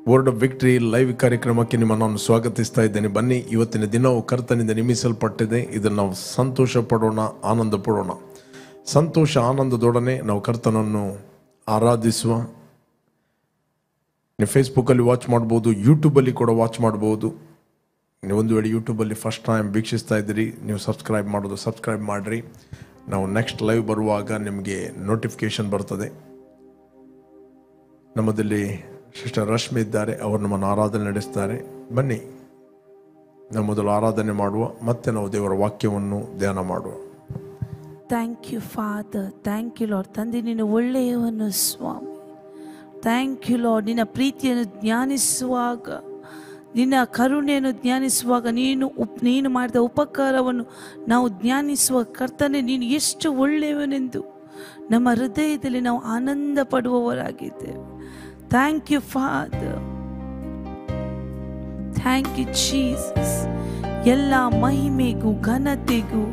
Word of victory live ಕಾರ್ಯಕ್ರಮಕ್ಕೆ ನಿಮ್ಮನ್ನು ನಾನು ಸ್ವಾಗತಿಸ್ತಾ ಇದ್ದೇನೆ. ಬನ್ನಿ, ಇವತ್ತಿನ ದಿನವು ಕರ್ತನಿಂದ ನೇಮಿಸಲ್ಪಟ್ಟಿದೆ. ಇದನ್ನು ನಾವು ಸಂತೋಷ ಪಡೋಣ, ಆನಂದ ಪಡೋಣ. ಸಂತೋಷ ಆನಂದದೊಡನೆ ನಾವು ಕರ್ತನನ್ನು ಆರಾಧಿಸುವ. ನೀವು ಫೇಸ್ಬುಕ್ಕಲ್ಲಿ ವಾಚ್ ಮಾಡ್ಬೋದು, ಯೂಟ್ಯೂಬಲ್ಲಿ ಕೂಡ ವಾಚ್ ಮಾಡ್ಬೋದು. ನೀವು ಒಂದು ವೇಳೆ ಯೂಟ್ಯೂಬಲ್ಲಿ ಫಸ್ಟ್ ಟೈಮ್ ವೀಕ್ಷಿಸ್ತಾ ಇದ್ದೀರಿ, ನೀವು ಸಬ್ಸ್ಕ್ರೈಬ್ ಮಾಡೋದು ಸಬ್ಸ್ಕ್ರೈಬ್ ಮಾಡಿರಿ. ನಾವು ನೆಕ್ಸ್ಟ್ ಲೈವ್ ಬರುವಾಗ ನಿಮಗೆ ನೋಟಿಫಿಕೇಶನ್ ಬರ್ತದೆ. ನಮ್ಮದಲ್ಲಿ ಸಿಸ್ಟರ್ ರಶ್ಮಿ ಇದ್ದಾರೆ, ಅವರು ನಮ್ಮನ್ನು ಆರಾಧನೆ ನಡೆಸ್ತಾರೆ. ಬನ್ನಿ, ನಾವು ಮೊದಲು ಆರಾಧನೆ ಮಾಡುವ, ಮತ್ತೆ ನಾವು ದೇವರ ವಾಕ್ಯವನ್ನು ಧ್ಯಾನ ಮಾಡುವ. Thank you father, thank you lord. ತಂದೆ, ನೀನು ಒಳ್ಳೆಯವನು ಸ್ವಾಮಿ. Thank you lord. ನಿನ್ನ ಪ್ರೀತಿಯನ್ನು ಧ್ಯಾನಿಸುವಾಗ, ನಿನ್ನ ಕರುಣೆಯನ್ನು ಧ್ಯಾನಿಸುವಾಗ, ನೀನು ಮಾಡಿದ ಉಪಕಾರವನ್ನು ನಾವು ಧ್ಯಾನಿಸುವ ಕರ್ತನೆ, ನೀನು ಎಷ್ಟು ಒಳ್ಳೆಯವನೆಂದು ನಮ್ಮ ಹೃದಯದಲ್ಲಿ ನಾವು ಆನಂದ ಪಡುವವರಾಗಿದ್ದೇವೆ. Thank you father, thank you Jesus. ಎಲ್ಲ ಮಹಿಮೆಗೂ ಘನತೆಗೂ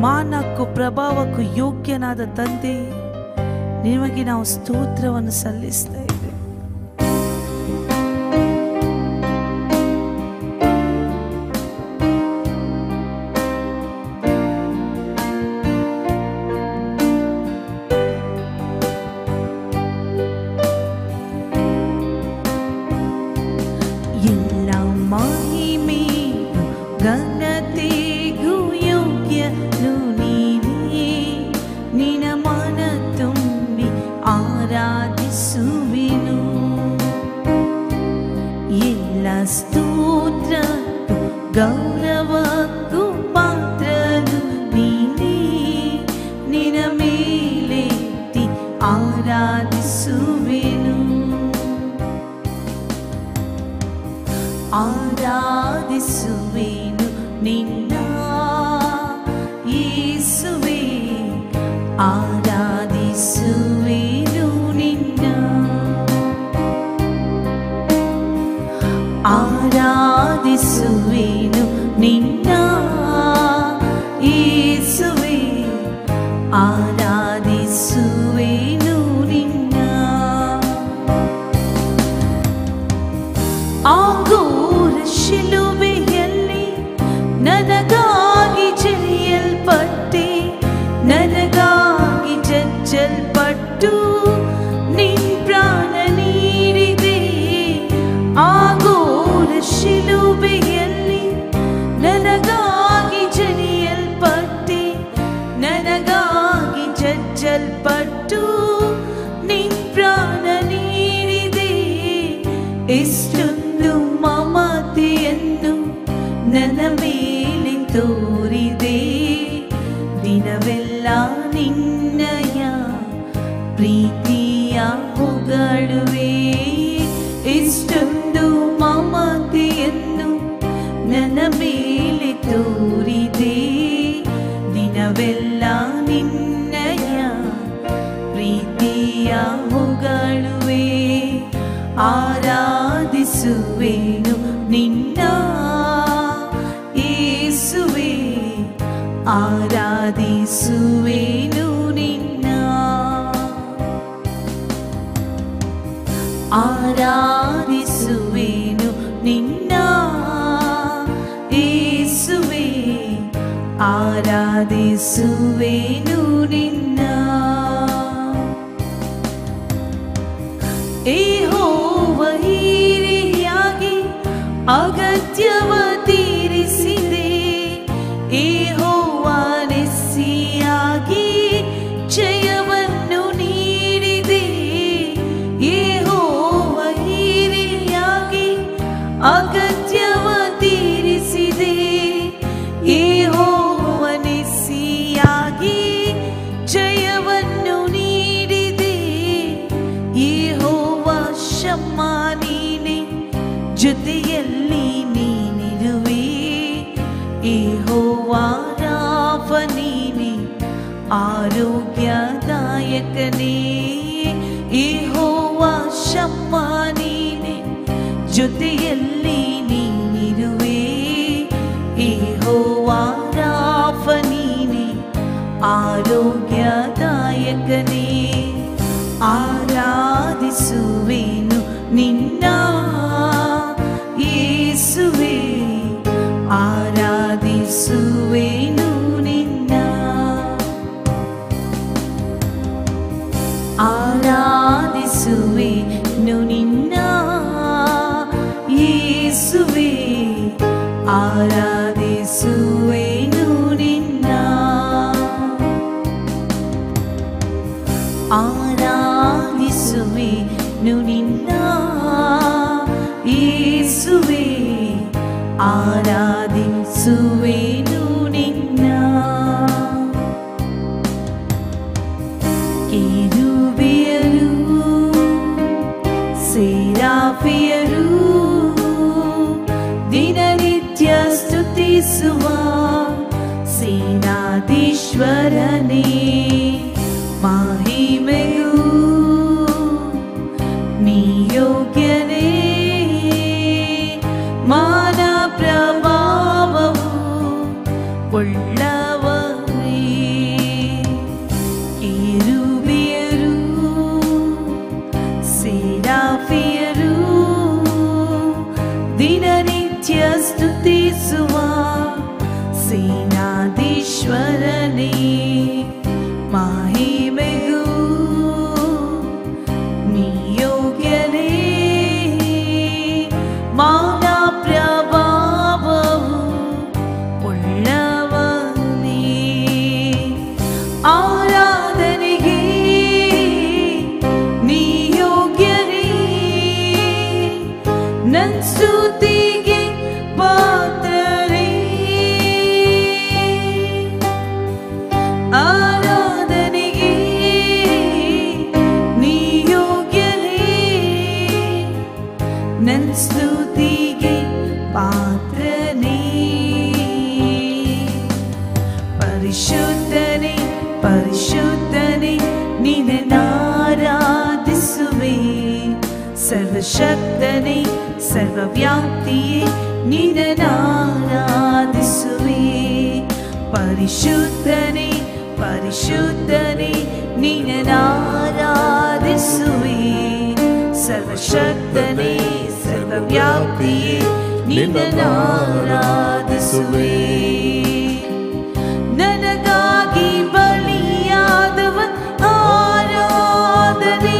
ಮಾನಕ್ಕೂ ಪ್ರಭಾವಕ್ಕೂ ಯೋಗ್ಯನಾದ ತಂದೆ, ನಿಮಗೆ ನಾವು ಸ್ತೋತ್ರವನ್ನು ಸಲ್ಲಿಸ್ತಾ ಇದ್ದೇವೆ. ಗೌರವಕ್ಕೂ ಪಾತ್ರನು ನೀನೇ, ನಿನ್ನ ಮೇಲೆತ್ತಿ ಆರಾಧಿಸುವೆನು, ಆರಾಧಿಸುವೆನು ನಿನ್ನ ಯೇಸುವೇ, ಆರಾಧಿಸುವೆನು ನಿನ್ನ, ಆರಾಧಿಸುವೆನು ನಿನ್ನ ಯೇಸುವೇ, ಆರಾಧಿಸುವೆನು ನಿನ್ನ. ಆ ಘೋರ ಶಿಲುಬೆಯಲ್ಲಿ ನನಗಾಗಿ ಜರಿಯಲ್ಪಟ್ಟೆ, ನನಗಾಗಿ ಜಜ್ಜಲ್ಪಟ್ಟು ನಿನ್ ಪ್ರಾಣ ನೀಡಿದೆ. ಆ ಘೋರ ಶಿಲುಬೆಯಲ್ಲಿ ನನಗಾಗಿ ಜರಿಯಲ್ಪಟ್ಟೆ, ನನಗಾಗಿ ಜಜ್ಜಲ್ಪಟ್ಟು ನಿನ್ ಪ್ರಾಣ ನೀಡಿದೆ. ಎಷ್ಟೊಂದು ಮಮತೆಯನ್ನು ನನ್ನ ಮೇಲೆ ತೋರಿದೆ, ದಿನವೆಲ್ಲ ನಿನ್ನಯ ಪ್ರೀತಿಯ ಹೊಗಳುವೆ. ಎಷ್ಟೊಂದು ಮಮತೆಯನ್ನು ನನ್ನ ಮೇಲೆ ತೋರಿದೆ, ದಿನವೆಲ್ಲ ನಿನ್ನಯ ಪ್ರೀತಿಯ ಹೊಗಳುವೆ. ಆರಾಧಿಸುವೆನು ನಿನ್ನ ಯೇಸುವೇ, ಆರಾಧಿಸುವೆನು ನಿನ್ನ, ಆರಾಧಿಸುವೆನು ನಿನ್ನ ಯೇಸುವೇ, ಆರಾಧಿಸುವೆನು ನಿನ್ನ. ಯೆಹೋವ ಹಿರಿಯಾಗಿ ಅಗತ್ಯವ ತೀರಿಸಿದೆ, ಯೆಹೋವ ನೆಸ್ಸಿಯಾಗಿ ಜಯವನ್ನು ನೀಡಿದೆ. ಯೆಹೋವ ಹಿರಿಯಾಗಿ ಅಗತ್ಯವ ತೀರಿಸಿದೆ, ಯೆಹೋವ ನೆಸ್ಸಿಯಾಗಿ ಜಯವನ್ನು ನೀಡಿದೆ. ಯೆಹೋವ ಶಮ್ಮ ನೀನೆ, ಜೊತೆಯಲ್ಲಿ ನೀನಿರುವೆ. ಯೆಹೋವ ರಾಫ ನೀನೆ, ಆರೋಗ್ಯದಾಯಕನೇ. ಯೆಹೋವ ಶಮ್ಮ ನೀನೆ, ಜೊತೆಯಲ್ಲಿ ನೀನಿರುವೆ. ಯೆಹೋವ ರಾಫ ನೀನೆ, ಆರೋಗ್ಯದಾಯಕನೇ. ಆರಾಧಿಸುವೆನು ನಿನ್ನ ಯೇಸುವೇ ಆರಾಧಿಸುವೆನು ನಿನ್ನ. ಕೆರೂಬಿಯರು ಸೇರಾಫಿಯರು ದಿನನಿತ್ಯ ಸ್ತುತಿಸುವ ಸೇನಾಧೀಶ್ವರನೇ, ಮಹಿಮೆಯು ನೀ ಯೋಗ್ಯನೇ, ಮಾನ ಪ್ರಭಾವವು ಉಳ್ಳವನೇ. ಕೆರೂಬಿಯರು ಸೇರಾಫಿಯರು ದಿನನಿತ್ಯ ಸ್ತುತಿಸುವ ಸೇನಾಧೀಶ್ವರನೇ, ಮಹಿಮೆಗೂ ನೀ ಯೋಗ್ಯನೇ, ಮಾನ ಪ್ರಭಾವವು ಉಳ್ಳವನೇ. ಆರಾಧನೆಗೆ ನೀ ಯೋಗ್ಯನೇ, ನನ್ ಸ್ತುತಿಗೆ ಪಾತ್ರನೇ. ಆರಾಧನೆಗೆ ನೀ ಯೋಗ್ಯನೇ, ನನ್ ಸ್ತುತಿಗೆ ಪಾತ್ರನೇ. ಪರಿಶುದ್ಧನೇ ಪರಿಶುದ್ಧನೇ ನಿನ್ನನ್ನಾರಾಧಿಸುವೆ, ಸರ್ವಶಕ್ತನೇ ಸರ್ವವ್ಯಾಪ್ತಿಯೇ ನಿನ್ನನ್ನಾರಾಧಿಸುವೆ. ಪರಿಶುದ್ಧನೇ ಪರಿಶುದ್ಧನೇ ನಿನ್ನನ್ನಾರಾಧಿಸುವೆ, ಸರ್ವಶಕ್ತನೇ ಸರ್ವವ್ಯಾಪ್ತಿಯೇ ನಿನ್ನನ್ನಾರಾಧಿಸುವೆ. ನನಗಾಗಿ ಬಲಿಯಾದವನ್ ಆರಾಧನೆ,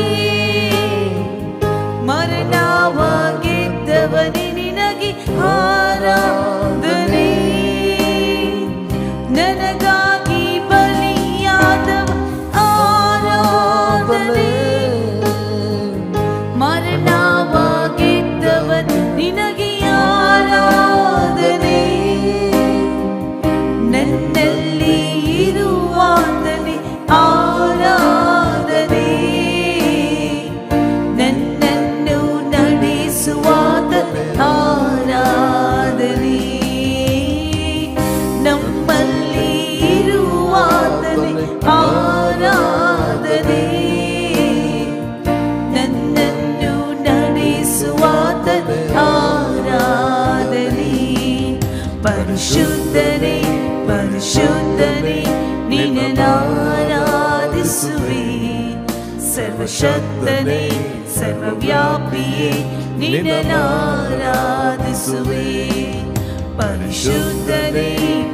ಮರಣವಾಗಿದ್ದವನೇ ನಿನಗೆ ಆರಾಧನೆ. ನನಗಾಗಿ ಬಲಿಯಾದವ ಆರಾಧನೆ, ಮರಣವಾಗಿದ್ದವನ್ ನಿನಗೆ ಆರಾಧನೆ. ನನ್ನಲ್ಲಿ ಇರುವಾತನೇ ಆರಾಧನೆ, ನನ್ನನ್ನು ನಡೆಸುವಾತನೇ ಆರಾಧನೆ. ನಮ್ಮಲ್ಲಿ ಇರುವಾತನೇ ಆರಾಧನೆ, ನನ್ನನ್ನು ನಡೆಸುವಾತನೇ ಆರಾಧನೆ. ಪರಿಶುದ್ಧನೇ ಪರಿಶುದ್ಧನೇ ನಿನ್ನನ್ನಾರಾಧಿಸುವೆ, ಸರ್ವಶಕ್ತನೇ ಸರ್ವವ್ಯಾಪಿಯೇ ನಿನ್ನನ್ನಾರಾಧಿಸುವೆ. ಪರಿಶುದ್ಧನೇ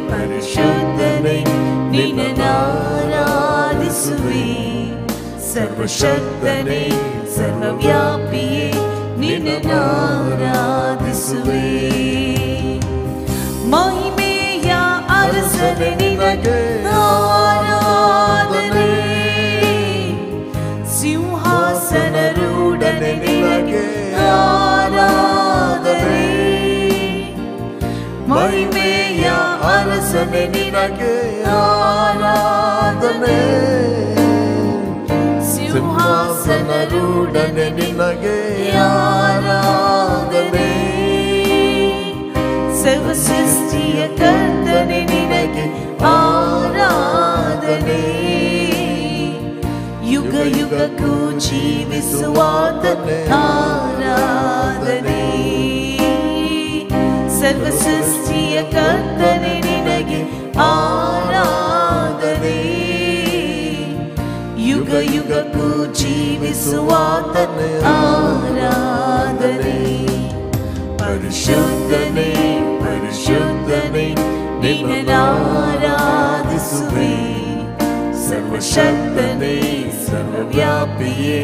ಪರಿಶುದ್ಧನೇ ನಿನ್ನನ್ನಾರಾಧಿಸುವೆ, ಸರ್ವಶಕ್ತನೇ ಸರ್ವವ್ಯಾಪಿಯೇ ನಿನ್ನನ್ನಾರಾಧಿಸುವೆ. ಮಹಿಮೆಯ ಅರಸನೇ ನಿನಗೆ ಆರಾಧನೆ, ಸಿಂಹಾಸನರೂಢನೇ ನಿನಗೆ ಆರಾಧನೆ. ಮಹಿಮೆಯ ಅರಸನೇ ನಿನಗೆ ಆರಾಧನೆ, ಸಿಂಹಾಸನರೂಢನೇ ನಿನಗೆ ಆರಾಧನೆ. ಸರ್ವ ಸೃಷ್ಟಿಯ ಕರ್ತನೇ ನಿನಗೆ ಆರಾಧನೆ, ಯುಗ ಯುಗಕ್ಕೂ ಜೀವಿಸುವಾತನೇ ಆರಾಧನೆ. ಸರ್ವ ಸೃಷ್ಟಿಯ ಕರ್ತನೇ ನಿನಗೆ ಆರಾಧನೆ, ಯುಗ ಯುಗಕ್ಕೂ ಜೀವಿಸುವಾತನೇ ಆರಾಧನೆ. ಪರಿಶುದ್ಧನೇ ಪರಿಶುದ್ಧನೇ ನಿನ್ನನ್ನಾರಾಧಿಸುವೆ, ಸರ್ವಶಕ್ತನೇ ಸರ್ವವ್ಯಾಪಿಯೇ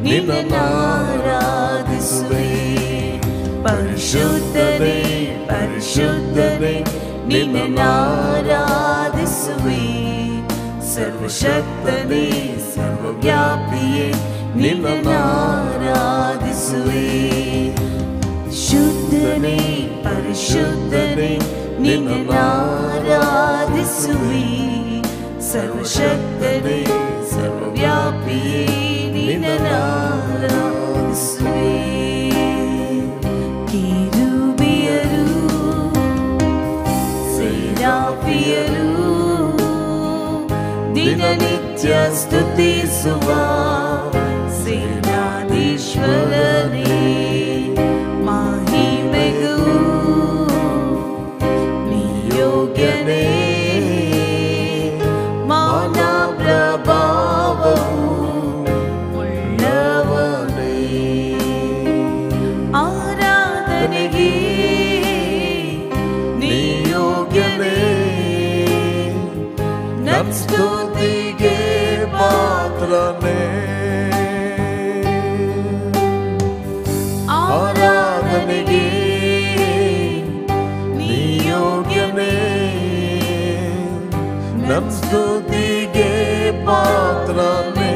ನಿನ್ನನ್ನಾರಾಧಿಸುವೆ. ಪರಿಶುದ್ಧನೇ ಪರಿಶುದ್ಧನೇ ನಿನ್ನನ್ನಾರಾಧಿಸುವೆ, ಸರ್ವಶಕ್ತನೇ ಸರ್ವವ್ಯಾಪಿಯೇ ನಿನ್ನನ್ನಾರಾಧಿಸುವೆ. ಯೇಸುವೇ. ಶುದ್ಧನೇ ಪರಿಶುದ್ಧನೇ ನಿನ್ನನ್ನಾರಾಧಿಸುವೆ. ಸರ್ವಶಕ್ತನೇ ಸರ್ವವ್ಯಾಪಿಯೇ ನಿನ್ನನ್ನಾರಾಧಿಸುವೆ. ಕೆರೂಬಿಯರು ಸೇರಾಫಿಯರು ದಿನನಿತ್ಯ ಸ್ತುತಿಸುವ ಸೇನಾಧೀಶ್ವರನೇ. ಮಹಿಮೆಗೂ ನೀ ಯೋಗ್ಯನೇ. ಮಾನ ಪ್ರಭಾವವು ಉಳ್ಳವನೇ. ಆರಾಧನೆಗೆ ನೀ ಯೋಗ್ಯನೇ. ಸ್ತುತಿಗೆ ಪಾತ್ರನೇ. ಆರಾಧನೆಗೆ ನೀ ಯೋಗ್ಯನೇ. ಸ್ತುತಿಗೆ ಪಾತ್ರನೇ.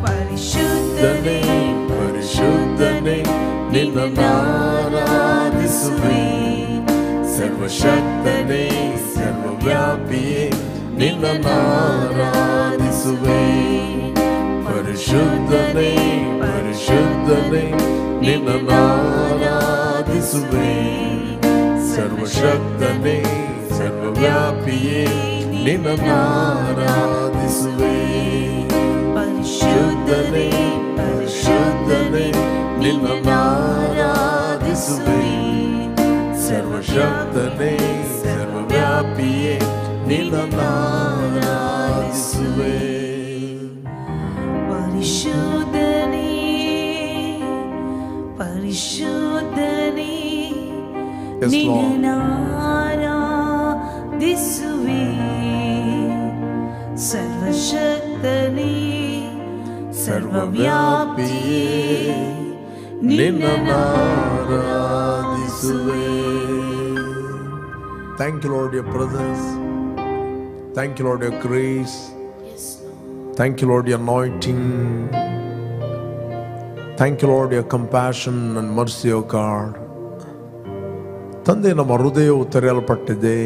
ಪರಿಶುದ್ಧನೇ ಪರಿಶುದ್ಧನೇ ನಿನ್ನನ್ನಾರಾಧಿಸುವೆ. ಸರ್ವಶಕ್ತನೇ ಸರ್ವವ್ಯಾಪಿಯೇ ನಿನ್ನನ್ನಾರಾಧಿಸುವೆ. ಪರಿಶುದ್ಧನೇ ಪರಿಶುದ್ಧನೇ ನಿನ್ನನ್ನಾರಾಧಿಸುವೆ. ಸರ್ವಶಕ್ತನೇ ಸರ್ವವ್ಯಾಪಿಯೇ ನಿನ್ನನ್ನಾರಾಧಿಸುವೆ. ಪರಿಶುದ್ಧನೇ ಪರಿಶುದ್ಧನೇ ನಿನ್ನನ್ನಾರಾಧಿಸುವೆ. ಸರ್ವಶಕ್ತನೇ ಸರ್ವವ್ಯಾಪಿಯೇ ನಿನ್ನನ್ನಾರಾಧಿಸುವೆ. ಪರಿಶುದ್ಧನೇ ಪರಿಶುದ್ಧನೇ ನಿನ್ನನ್ನಾರಾಧಿಸುವೆ. ಸರ್ವಶಕ್ತನೇ ಸರ್ವವ್ಯಾಪಿಯೇ ನಿನ್ನನ್ನಾರಾಧಿಸುವೆ. Thank you, Lord, your presence. Thank you, Lord, your grace. Thank you, Lord, your anointing. Thank you, Lord, your compassion and mercy, O God. ತಂದೆ, ನಮ್ಮ ಹೃದಯವು ತೆರೆಯಲ್ಪಟ್ಟಿದೆ,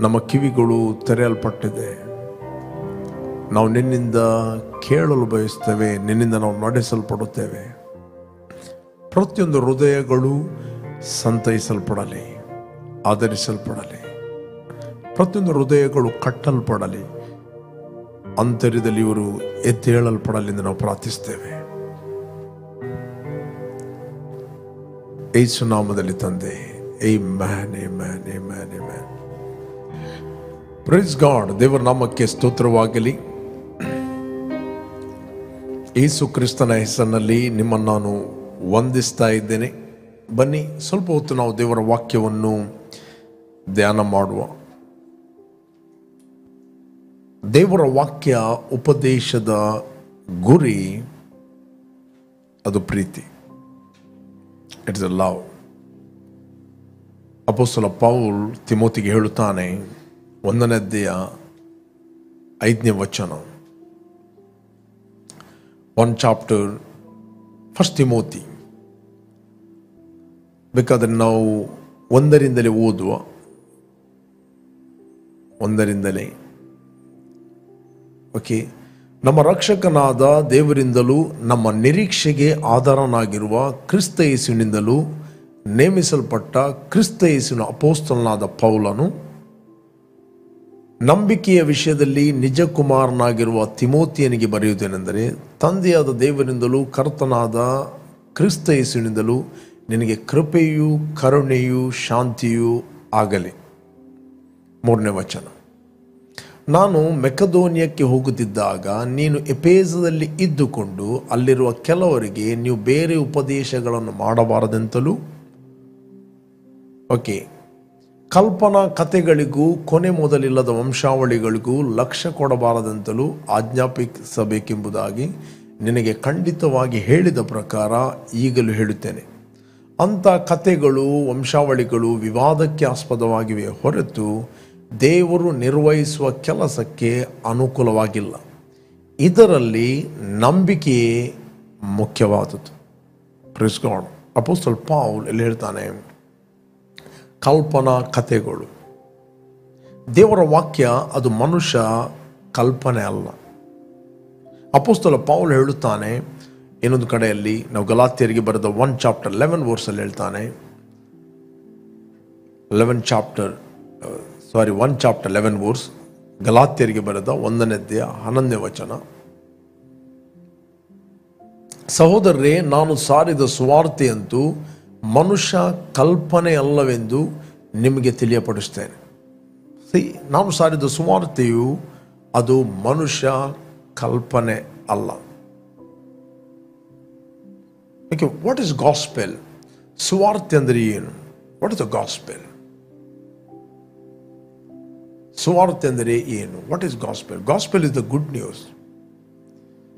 ನಮ್ಮ ಕಿವಿಗಳು ತೆರೆಯಲ್ಪಟ್ಟಿದೆ. ನಾವು ನಿನ್ನಿಂದ ಕೇಳಲು ಬಯಸ್ತೇವೆ, ನಿನ್ನಿಂದ ನಾವು ನಡೆಸಲ್ಪಡುತ್ತೇವೆ. ಪ್ರತಿಯೊಂದು ಹೃದಯಗಳು ಸಂತೈಸಲ್ಪಡಲಿ, ಆಧರಿಸಲ್ಪಡಲಿ. ಪ್ರತಿಯೊಂದು ಹೃದಯಗಳು ಕಟ್ಟಲ್ಪಡಲಿ, ಅಂತರ್ಯದಲ್ಲಿ ಇವರು ಎದ್ದೇಳಲ್ಪಡಲಿ ಎಂದು ನಾವು ಪ್ರಾರ್ಥಿಸ್ತೇವೆ. ಯೇಸು ನಾಮದಲ್ಲಿ ತಂದೆ, amen, amen, amen, amen. Praise God. ದೇವರ ನಾಮಕ್ಕೆ ಸ್ತೋತ್ರವಾಗಲಿ. ಯೇಸು ಕ್ರಿಸ್ತನ ಹೆಸರಿನಲ್ಲಿ ನಿಮ್ಮನ್ನು ನಾನು ವಂದಿಸ್ತಾ ಇದ್ದೇನೆ. ಬನ್ನಿ, ಸ್ವಲ್ಪ ಹೊತ್ತು ನಾವು ದೇವರ ವಾಕ್ಯವನ್ನು ಧ್ಯಾನ ಮಾಡುವ. ದೇವರ ವಾಕ್ಯ ಉಪದೇಶದ ಗುರಿ ಅದು ಪ್ರೀತಿ. It's a love. ಅಪೊಸ್ತಲ ಪೌಲ್ ತಿಮೋತಿಗೆ ಹೇಳುತ್ತಾನೆ, 1ನೇ ಅಧ್ಯಾಯ 5ನೇ ವಚನ. 1 chapter 1 ತಿಮೋತಿ. ಬೇಕಾದರೆ ನಾವು 1ರಿಂದಲೇ ಓದುವ, 1ರಿಂದಲೇ. ಓಕೆ. ನಮ್ಮ ರಕ್ಷಕನಾದ ದೇವರಿಂದಲೂ ನಮ್ಮ ನಿರೀಕ್ಷೆಗೆ ಆಧಾರನಾಗಿರುವ ಕ್ರಿಸ್ತ ಯೇಸುವಿನಿಂದಲೂ ನೇಮಿಸಲ್ಪಟ್ಟ ಕ್ರಿಸ್ತ ಯೇಸುವಿನ ಅಪೊಸ್ತಲನಾದ ಪೌಲನು, ನಂಬಿಕೆಯ ವಿಷಯದಲ್ಲಿ ನಿಜ ಕುಮಾರನಾಗಿರುವ ತಿಮೋತಿಯನಿಗೆ ಬರೆಯುವುದೇನೆಂದರೆ, ತಂದೆಯಾದ ದೇವರಿಂದಲೂ ಕರ್ತನಾದ ಕ್ರಿಸ್ತ ಯೇಸುವಿನಿಂದಲೂ ನಿನಗೆ ಕೃಪೆಯೂ ಕರುಣೆಯೂ ಶಾಂತಿಯೂ ಆಗಲಿ. 3ನೇ ವಚನ. ನಾನು ಮೆಕದೋನಿಯಕ್ಕೆ ಹೋಗುತ್ತಿದ್ದಾಗ ನೀನು ಎಫೆಸದಲ್ಲಿ ಇದ್ದುಕೊಂಡು ಅಲ್ಲಿರುವ ಕೆಲವರಿಗೆ ನೀವು ಬೇರೆ ಉಪದೇಶಗಳನ್ನು ಮಾಡಬಾರದೆಂತಲೂ, ಓಕೆ, ಕಲ್ಪನಾ ಕಥೆಗಳಿಗೂ ಕೊನೆ ಮೊದಲಿಲ್ಲದ ವಂಶಾವಳಿಗಳಿಗೂ ಲಕ್ಷ್ಯ ಕೊಡಬಾರದೆಂತಲೂ ಆಜ್ಞಾಪಿಸಬೇಕೆಂಬುದಾಗಿ ನಿನಗೆ ಖಂಡಿತವಾಗಿ ಹೇಳಿದ ಪ್ರಕಾರ ಈಗಲೂ ಹೇಳುತ್ತೇನೆ. ಅಂಥ ಕಥೆಗಳು ವಂಶಾವಳಿಗಳು ವಿವಾದಕ್ಕೆ ಆಸ್ಪದವಾಗಿವೆ ಹೊರತು ದೇವರು ನಿರ್ವಹಿಸುವ ಕೆಲಸಕ್ಕೆ ಅನುಕೂಲವಾಗಿಲ್ಲ. ಇದರಲ್ಲಿ ನಂಬಿಕೆಯೇ ಮುಖ್ಯವಾದದ್ದು. Praise god. ಅಪೊಸ್ತಲ ಪೌಲ್ ಇಲ್ಲಿ ಹೇಳ್ತಾನೆ, ಕಲ್ಪನಾ ಕಥೆಗಳು, ದೇವರ ವಾಕ್ಯ ಅದು ಮನುಷ್ಯ ಕಲ್ಪನೆ ಅಲ್ಲ. ಅಪೊಸ್ತಲ ಪೌಲ್ ಹೇಳುತ್ತಾನೆ ಇನ್ನೊಂದು ಕಡೆಯಲ್ಲಿ, ನಾವು ಗಲಾತ್ಯರಿಗೆ ಬರೆದ 1 ಚಾಪ್ಟರ್ 11 ವರ್ಸಲ್ಲಿ ಹೇಳ್ತಾನೆ, 1 ಚಾಪ್ಟರ್ 11 ವರ್ಸ್, ಗಲಾತ್ಯರಿಗೆ ಬರೆದ 1ನೇ ಅಧ್ಯಾಯ 11ನೇ ವಚನ, ಸಹೋದರರೇ, ನಾನು ಸಾರಿದ ಸುವಾರ್ತೆಯಂತೂ ಮನುಷ್ಯ ಕಲ್ಪನೆ ಅಲ್ಲವೆಂದು ನಿಮಗೆ ತಿಳಿಯಪಡಿಸ್ತೇನೆ. ನಾನು ಸಾರಿದ ಸುವಾರ್ತೆಯು ಅದು ಮನುಷ್ಯ ಕಲ್ಪನೆ ಅಲ್ಲ. Okay, what is gospel? ಸುವಾರ್ತೆ ಅಂದರೆ ಏನು? What is the gospel? ಸುವಾರ್ತೆ ಅಂದರೆ ಏನು? What is gospel? Gospel is the good news.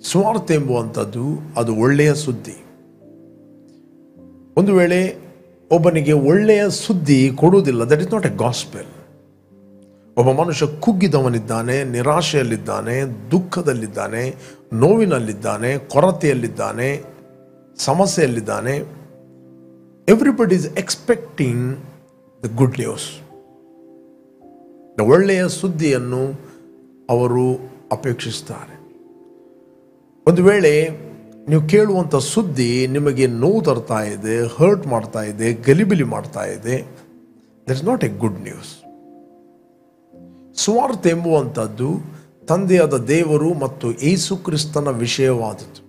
ಸುವಾರ್ತೆ ಎಂಬುವಂಥದ್ದು ಅದು ಒಳ್ಳೆಯ ಸುದ್ದಿ. ಒಂದು ವೇಳೆ ಒಬ್ಬನಿಗೆ ಒಳ್ಳೆಯ ಸುದ್ದಿ ಕೊಡುವುದಿಲ್ಲ, that is not a gospel. ಒಬ್ಬ ಮನುಷ್ಯ ಕುಗ್ಗಿದವನಿದ್ದಾನೆ, ನಿರಾಶೆಯಲ್ಲಿದ್ದಾನೆ, ದುಃಖದಲ್ಲಿದ್ದಾನೆ, ನೋವಿನಲ್ಲಿದ್ದಾನೆ, ಕೊರತೆಯಲ್ಲಿದ್ದಾನೆ, ಸಮಸ್ಯೆಯಲ್ಲಿದ್ದಾನೆ. Everybody is expecting the good news. ಒಳ್ಳೆಯ ಸುದ್ದಿಯನ್ನು ಅವರು ಅಪೇಕ್ಷಿಸ್ತಾರೆ. ಒಂದು ವೇಳೆ ನೀವು ಕೇಳುವಂಥ ಸುದ್ದಿ ನಿಮಗೆ ನೋವು ತರ್ತಾ ಇದೆ, ಹರ್ಟ್ ಮಾಡ್ತಾ ಇದೆ, ಗಲಿಬಿಲಿ ಮಾಡ್ತಾ ಇದೆ, that is not A good news. ಸುವಾರ್ತೆ ಎಂಬುವಂಥದ್ದು ತಂದೆಯಾದ ದೇವರು ಮತ್ತು ಯೇಸು ಕ್ರಿಸ್ತನ ವಿಷಯವಾದದ್ದು.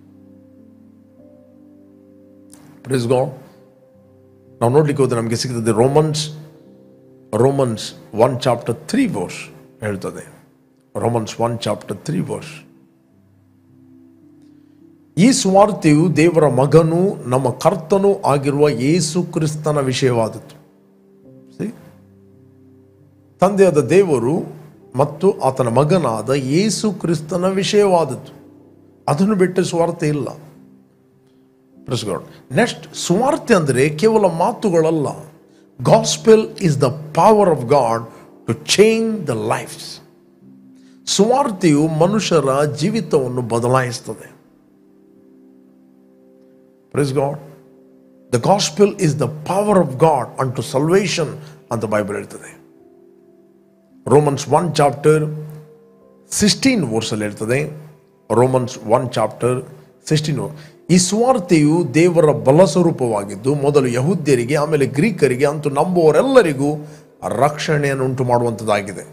Praise god. ನಾವು ನೋಡ್ಲಿಕ್ಕೆ ಹೋದ್ರೆ ನಮಗೆ ಸಿಗ್ತದೆ ರೋಮನ್ಸ್ 1 ಚಾಪ್ಟರ್ 3 ವರ್ಸ್ ಹೇಳ್ತದೆ. Romans 1 chapter 3 verse. ಈ ಸುವಾರ್ತೆಯು ದೇವರ ಮಗನೂ ನಮ್ಮ ಕರ್ತನೂ ಆಗಿರುವ ಯೇಸು ಕ್ರಿಸ್ತನ ವಿಷಯವಾದದ್ದು. ತಂದೆಯಾದ ದೇವರು ಮತ್ತು ಆತನ ಮಗನಾದ ಯೇಸು ಕ್ರಿಸ್ತನ ವಿಷಯವಾದದ್ದು. ಅದನ್ನು ಬಿಟ್ಟು ಸುವಾರ್ತೆ ಇಲ್ಲ. ನೆಕ್ಸ್ಟ್, ಸುವಾರ್ತೆ ಅಂದರೆ ಕೇವಲ ಮಾತುಗಳಲ್ಲ. Gospel is the power of God to change the lifes. ಸುವಾರ್ತೆಯು ಮನುಷ್ಯರ ಜೀವಿತವನ್ನು ಬದಲಾಯಿಸ್ತದೆ. Praise God. The gospel is the power of God unto salvation ಅಂತ ಬೈಬಲ್ ಹೇಳ್ತದೆ. ರೋಮನ್ಸ್ 1 ಚಾಪ್ಟರ್ 16 ವರ್ಸಲ್ಲಿ ಹೇಳ್ತದೆ. Romans 1 chapter 16. ಈ ಸುವಾರ್ತೆಯು ದೇವರ ಬಲ ಸ್ವರೂಪವಾಗಿದ್ದು ಮೊದಲು ಯಹೂದ್ಯರಿಗೆ, ಆಮೇಲೆ ಗ್ರೀಕರಿಗೆ, ಅಂತೂ ನಂಬುವವರೆಲ್ಲರಿಗೂ ರಕ್ಷಣೆಯನ್ನು ಉಂಟು ಮಾಡುವಂಥದ್ದಾಗಿದೆ.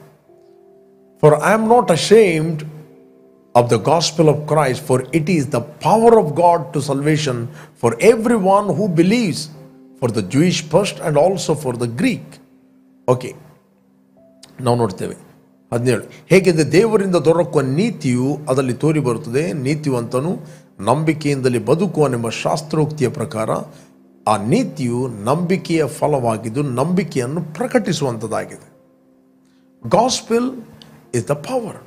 For I am not ashamed of the gospel of Christ, for it is the power of God to salvation for everyone who believes, for the Jewish first and also for the Greek. Okay, ನಾವು ನೋಡ್ತೇವೆ 17. ಹೇಗೆಂದರೆ ದೇವರಿಂದ ದೊರಕುವ ನೀತಿಯು ಅದರಲ್ಲಿ ತೋರಿ ಬರುತ್ತದೆ. ನೀತಿವಂತನು ನಂಬಿಕೆಯಿಂದಲೇ ಬದುಕುವನೆಂಬ ಶಾಸ್ತ್ರೋಕ್ತಿಯ ಪ್ರಕಾರ ಆ ನೀತಿಯು ನಂಬಿಕೆಯ ಫಲವಾಗಿದ್ದು ನಂಬಿಕೆಯನ್ನು ಪ್ರಕಟಿಸುವಂಥದ್ದಾಗಿದೆ. Gospel is the power.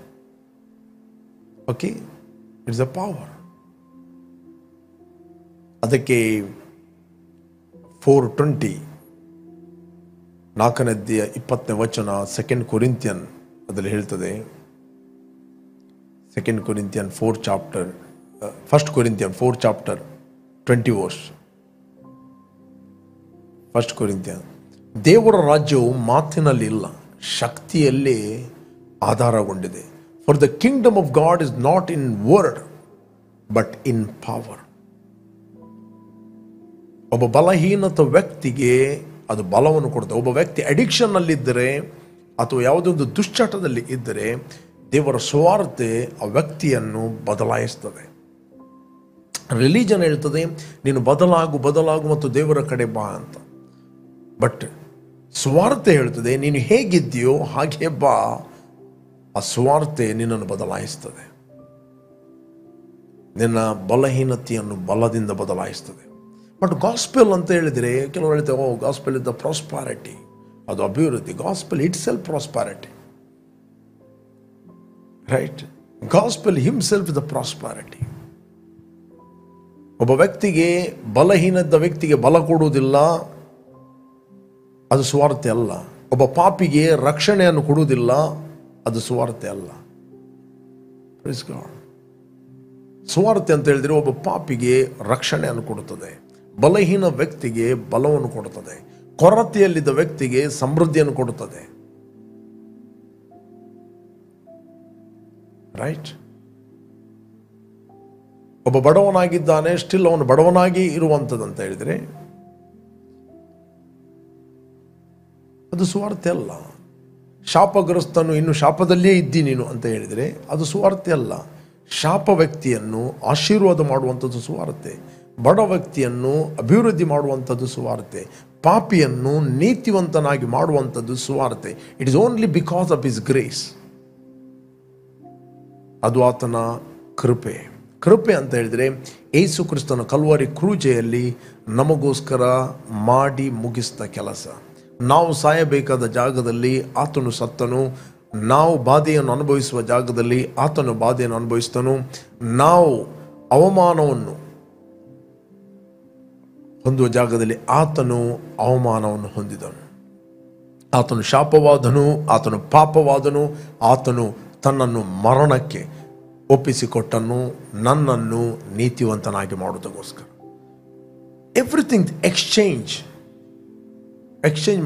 Okay, it's a power. ಅದಕ್ಕೆ 4:20 4ನೇ ಅಧ್ಯಾಯ 20ನೇ ವಚನ 2 ಕೊರಿಂಥಿಯನ್ ಅದರಲ್ಲಿ ಹೇಳ್ತದೆ. 2 Corinthian 4 chapter 1 Corinthian 4 chapter 20 verse. 1 Corinthian, ದೇವರ ರಾಜ್ಯವು ಮಾತಿನಲ್ಲಿ ಇಲ್ಲ, ಶಕ್ತಿಯಲ್ಲೇ ಆಧಾರಗೊಂಡಿದೆ. For the kingdom of God is not in word, but in power. ಒಬ್ಬ ಬಲಹೀನತ ವ್ಯಕ್ತಿಗೆ ಅದು ಬಲವನ್ನು ಕೊಡುತ್ತೆ. ಒಬ್ಬ ವ್ಯಕ್ತಿ ಅಡಿಕ್ಷನ್ ಅಲ್ಲಿದ್ದರೆ ಅಥವಾ ಯಾವುದೋ ಒಂದು ದುಶ್ಚಟದಲ್ಲಿ ಇದ್ದರೆ ದೇವರ ಸುವಾರ್ತೆ ಆ ವ್ಯಕ್ತಿಯನ್ನು ಬದಲಾಯಿಸ್ತದೆ. ರಿಲಿಜನ್ ಹೇಳ್ತದೆ ನೀನು ಬದಲಾಗು ಮತ್ತು ದೇವರ ಕಡೆ ಬಾ ಅಂತ. ಬಟ್ ಸುವಾರ್ತೆ ಹೇಳ್ತದೆ ನೀನು ಹೇಗಿದ್ದೀಯೋ ಹಾಗೆ ಬಾ, ಆ ಸುವಾರ್ತೆ ನಿನ್ನನ್ನು ಬದಲಾಯಿಸ್ತದೆ. ನಿನ್ನ ಬಲಹೀನತೆಯನ್ನು ಬಲದಿಂದ ಬದಲಾಯಿಸ್ತದೆ. ಬಟ್ ಗಾಸ್ಪೆಲ್ ಅಂತ ಹೇಳಿದರೆ ಕೆಲವರು ಹೇಳ್ತೇವೆ, ಗಾಸ್ಪೆಲ್ ಇಸ್ ದ ಪ್ರಾಸ್ಪಾರಿಟಿ, ಅದು ಅಭಿವೃದ್ಧಿ. Gospel itself prosperity, right? Gospel himself is the prosperity. ಒಬ್ಬ ವ್ಯಕ್ತಿಗೆ, ಬಲಹೀನದ ವ್ಯಕ್ತಿಗೆ ಬಲ ಕೊಡುವುದಿಲ್ಲ, ಅದು ಸುವಾರ್ತೆ ಅಲ್ಲ. ಒಬ್ಬ ಪಾಪಿಗೆ ರಕ್ಷಣೆಯನ್ನು ಕೊಡುವುದಿಲ್ಲ, ಅದು ಸುವಾರ್ತೆ ಅಲ್ಲ. Praise God. ಸುವಾರ್ತೆ ಅಂತ ಹೇಳಿದ್ರೆ ಒಬ್ಬ ಪಾಪಿಗೆ ರಕ್ಷಣೆಯನ್ನು ಕೊಡುತ್ತದೆ, ಬಲಹೀನ ವ್ಯಕ್ತಿಗೆ ಬಲವನ್ನು ಕೊಡುತ್ತದೆ, ಕೊರತೆಯಲ್ಲಿದ್ದ ವ್ಯಕ್ತಿಗೆ ಸಮೃದ್ಧಿಯನ್ನು ಕೊಡುತ್ತದೆ. ರೈಟ್? ಒಬ್ಬ ಬಡವನಾಗಿದ್ದಾನೆ, ಸ್ಟಿಲ್ ಅವನು ಬಡವನಾಗಿ ಇರುವಂಥದ್ದಂತ ಹೇಳಿದರೆ ಅದು ಸುವಾರ್ತೆ ಅಲ್ಲ. ಶಾಪಗ್ರಸ್ತನು ಇನ್ನು ಶಾಪದಲ್ಲೇ ಇದ್ದಿ ನೀನು ಅಂತ ಹೇಳಿದರೆ ಅದು ಸುವಾರ್ತೆ ಅಲ್ಲ. ಶಾಪ ವ್ಯಕ್ತಿಯನ್ನು ಆಶೀರ್ವಾದ ಮಾಡುವಂಥದ್ದು ಸುವಾರ್ತೆ, ಬಡ ವ್ಯಕ್ತಿಯನ್ನು ಅಭಿವೃದ್ಧಿ ಮಾಡುವಂಥದ್ದು ಸುವಾರ್ತೆ, ಪಾಪಿಯನ್ನು ನೀತಿವಂತನಾಗಿ ಮಾಡುವಂಥದ್ದು ಸುವಾರ್ತೆ. It is only because of his grace. ಅದು ಆತನ ಕೃಪೆ. ಕೃಪೆ ಅಂತ ಹೇಳಿದರೆ ಯೇಸು ಕ್ರಿಸ್ತನ ಕಲ್ವಾರಿ ಕ್ರೂಜೆಯಲ್ಲಿ ನಮಗೋಸ್ಕರ ಮಾಡಿ ಮುಗಿಸಿದ ಕೆಲಸ. ನಾವು ಸಾಯಬೇಕಾದ ಜಾಗದಲ್ಲಿ ಆತನು ಸತ್ತನು, ನಾವು ಬಾಧೆಯನ್ನು ಅನುಭವಿಸುವ ಜಾಗದಲ್ಲಿ ಆತನು ಬಾಧೆಯನ್ನು ಅನುಭವಿಸ್ತನು, ನಾವು ಅವಮಾನವನ್ನು ಹೊಂದುವ ಜಾಗದಲ್ಲಿ ಆತನು ಅವಮಾನವನ್ನು ಹೊಂದಿದನು. ಆತನು ಶಾಪವಾದನು, ಆತನು ಪಾಪವಾದನು, ಆತನು ತನ್ನನ್ನು ಮರಣಕ್ಕೆ ಒಪ್ಪಿಸಿಕೊಟ್ಟನು ನನ್ನನ್ನು ನೀತಿವಂತನಾಗಿ ಮಾಡುವುದಕ್ಕೋಸ್ಕರ. ಎವ್ರಿಥಿಂಗ್ ಎಕ್ಸ್ಚೇಂಜ್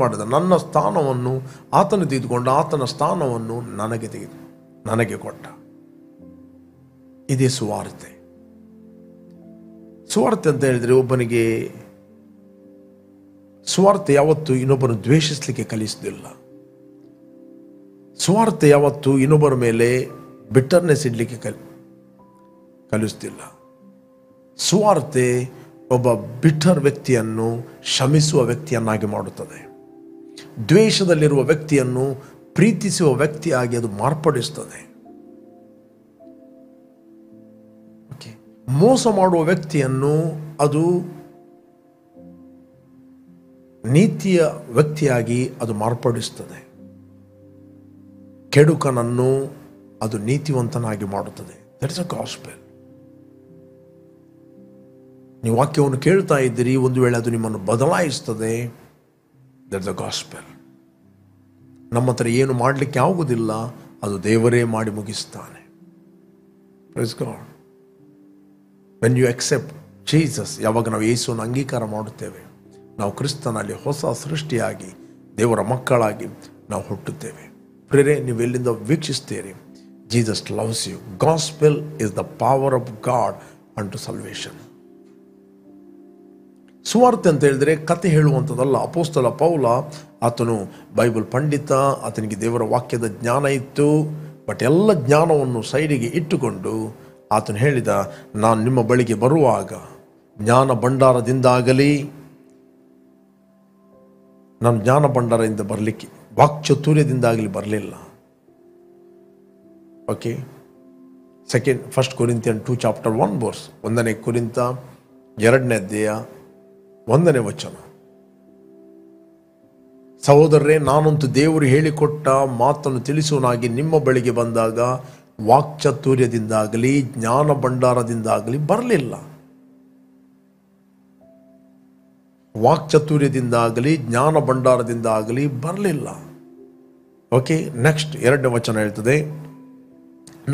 ಮಾಡಿದ. ನನ್ನ ಸ್ಥಾನವನ್ನು ಆತನು ತೆಗೆದುಕೊಂಡ, ಆತನ ಸ್ಥಾನವನ್ನು ನನಗೆ ಕೊಟ್ಟ. ಇದೇ ಸುವಾರ್ತೆ. ಸುವಾರ್ತೆ ಅಂತ ಹೇಳಿದರೆ ಒಬ್ಬನಿಗೆ ಸುವಾರ್ತೆ ಯಾವತ್ತು ಇನ್ನೊಬ್ಬರನ್ನು ದ್ವೇಷಿಸಲಿಕ್ಕೆ ಕಲಿಸುವುದಿಲ್ಲ. ಸುವಾರ್ತೆ ಯಾವತ್ತು ಇನ್ನೊಬ್ಬರ ಮೇಲೆ ಬಿಟ್ಟರ್ನೆಸ್ ಇಡಲಿಕ್ಕೆ ಕಲಿಸುತ್ತಿಲ್ಲ. ಸುವಾರ್ತೆ ಒಬ್ಬ ಬಿಟ್ಟರ್ ವ್ಯಕ್ತಿಯನ್ನು ಕ್ಷಮಿಸುವ ವ್ಯಕ್ತಿಯನ್ನಾಗಿ ಮಾಡುತ್ತದೆ. ದ್ವೇಷದಲ್ಲಿರುವ ವ್ಯಕ್ತಿಯನ್ನು ಪ್ರೀತಿಸುವ ವ್ಯಕ್ತಿಯಾಗಿ ಅದು ಮಾರ್ಪಡಿಸುತ್ತದೆ. ಮೋಸ ಮಾಡುವ ವ್ಯಕ್ತಿಯನ್ನು ಅದು ನೀತಿಯ ವ್ಯಕ್ತಿಯಾಗಿ ಅದು ಮಾರ್ಪಡಿಸುತ್ತದೆ. ಕೆಡುಕನನ್ನು ಅದು ನೀತಿವಂತನಾಗಿ ಮಾಡುತ್ತದೆ. That is a gospel. ನೀವು ವಾಕ್ಯವನ್ನು ಕೇಳ್ತಾ ಇದ್ದೀರಿ, ಒಂದು ವೇಳೆ ಅದು ನಿಮ್ಮನ್ನು ಬದಲಾಯಿಸ್ತದೆ. That is a gospel. ನಮ್ಮ ಹತ್ರ ಏನು ಮಾಡಲಿಕ್ಕೆ ಆಗುವುದಿಲ್ಲ, ಅದು ದೇವರೇ ಮಾಡಿ ಮುಗಿಸ್ತಾನೆ. Praise God. When you accept Jesus, ಯಾವಾಗ ನಾವು ಯೇಸುವನ್ನು ಅಂಗೀಕಾರ ಮಾಡುತ್ತೇವೆ, ನಾವು ಕ್ರಿಸ್ತನಲ್ಲಿ ಹೊಸ ಸೃಷ್ಟಿಯಾಗಿ ದೇವರ ಮಕ್ಕಳಾಗಿ ನಾವು ಹುಟ್ಟುತ್ತೇವೆ. ಪ್ರೇರೆ, ನೀವು ಎಲ್ಲಿಂದ ವೀಕ್ಷಿಸ್ತೀರಿ, Jesus loves you. Gospel is the power of God unto salvation. ಸುವಾರ್ತೆ ಅಂತ ಹೇಳಿದರೆ ಕತೆ ಹೇಳುವಂಥದ್ದಲ್ಲ. ಅಪೊಸ್ತಲ ಪೌಲ, ಆತನು ಬೈಬಲ್ ಪಂಡಿತ, ಆತನಿಗೆ ದೇವರ ವಾಕ್ಯದ ಜ್ಞಾನ ಇತ್ತು. ಬಟ್ ಎಲ್ಲ ಜ್ಞಾನವನ್ನು ಸೈಡಿಗೆ ಇಟ್ಟುಕೊಂಡು ಆತನು ಹೇಳಿದ, ನಾನು ನಿಮ್ಮ ಬಳಿಗೆ ಬರುವಾಗ ಜ್ಞಾನ ಭಂಡಾರದಿಂದಾಗಲಿ, ನಾನು ಜ್ಞಾನ ಭಂಡಾರದಿಂದ ಬರಲಿಕ್ಕೆ ವಾಕ್ಚಾತುರ್ಯದಿಂದಾಗಲಿ ಬರಲಿಲ್ಲ. Okay, first Corinthian 2 chapter 1 verse, 1ನೇ ಕೊರಿಂಥ 2ನೇ ಅಧ್ಯಾಯ 1ನೇ ವಚನ. ಸಹೋದರರೇ, ನಾನಂತೂ ದೇವರು ಹೇಳಿಕೊಟ್ಟ ಮಾತನ್ನು ತಿಳಿಸುವನಾಗಿ ನಿಮ್ಮ ಬಳಿಗೆ ಬಂದಾಗ ವಾಕ್ಚಾತುರ್ಯದಿಂದಾಗಲಿ ಜ್ಞಾನ ಭಂಡಾರದಿಂದಾಗಲಿ ಬರಲಿಲ್ಲ. ವಾಕ್ಚಾತುರ್ಯದಿಂದಾಗಲಿ ಜ್ಞಾನ ಭಂಡಾರದಿಂದಾಗಲಿ ಬರಲಿಲ್ಲ. ಓಕೆ, ನೆಕ್ಸ್ಟ್ 2ನೇ ವಚನ ಹೇಳ್ತದೆ,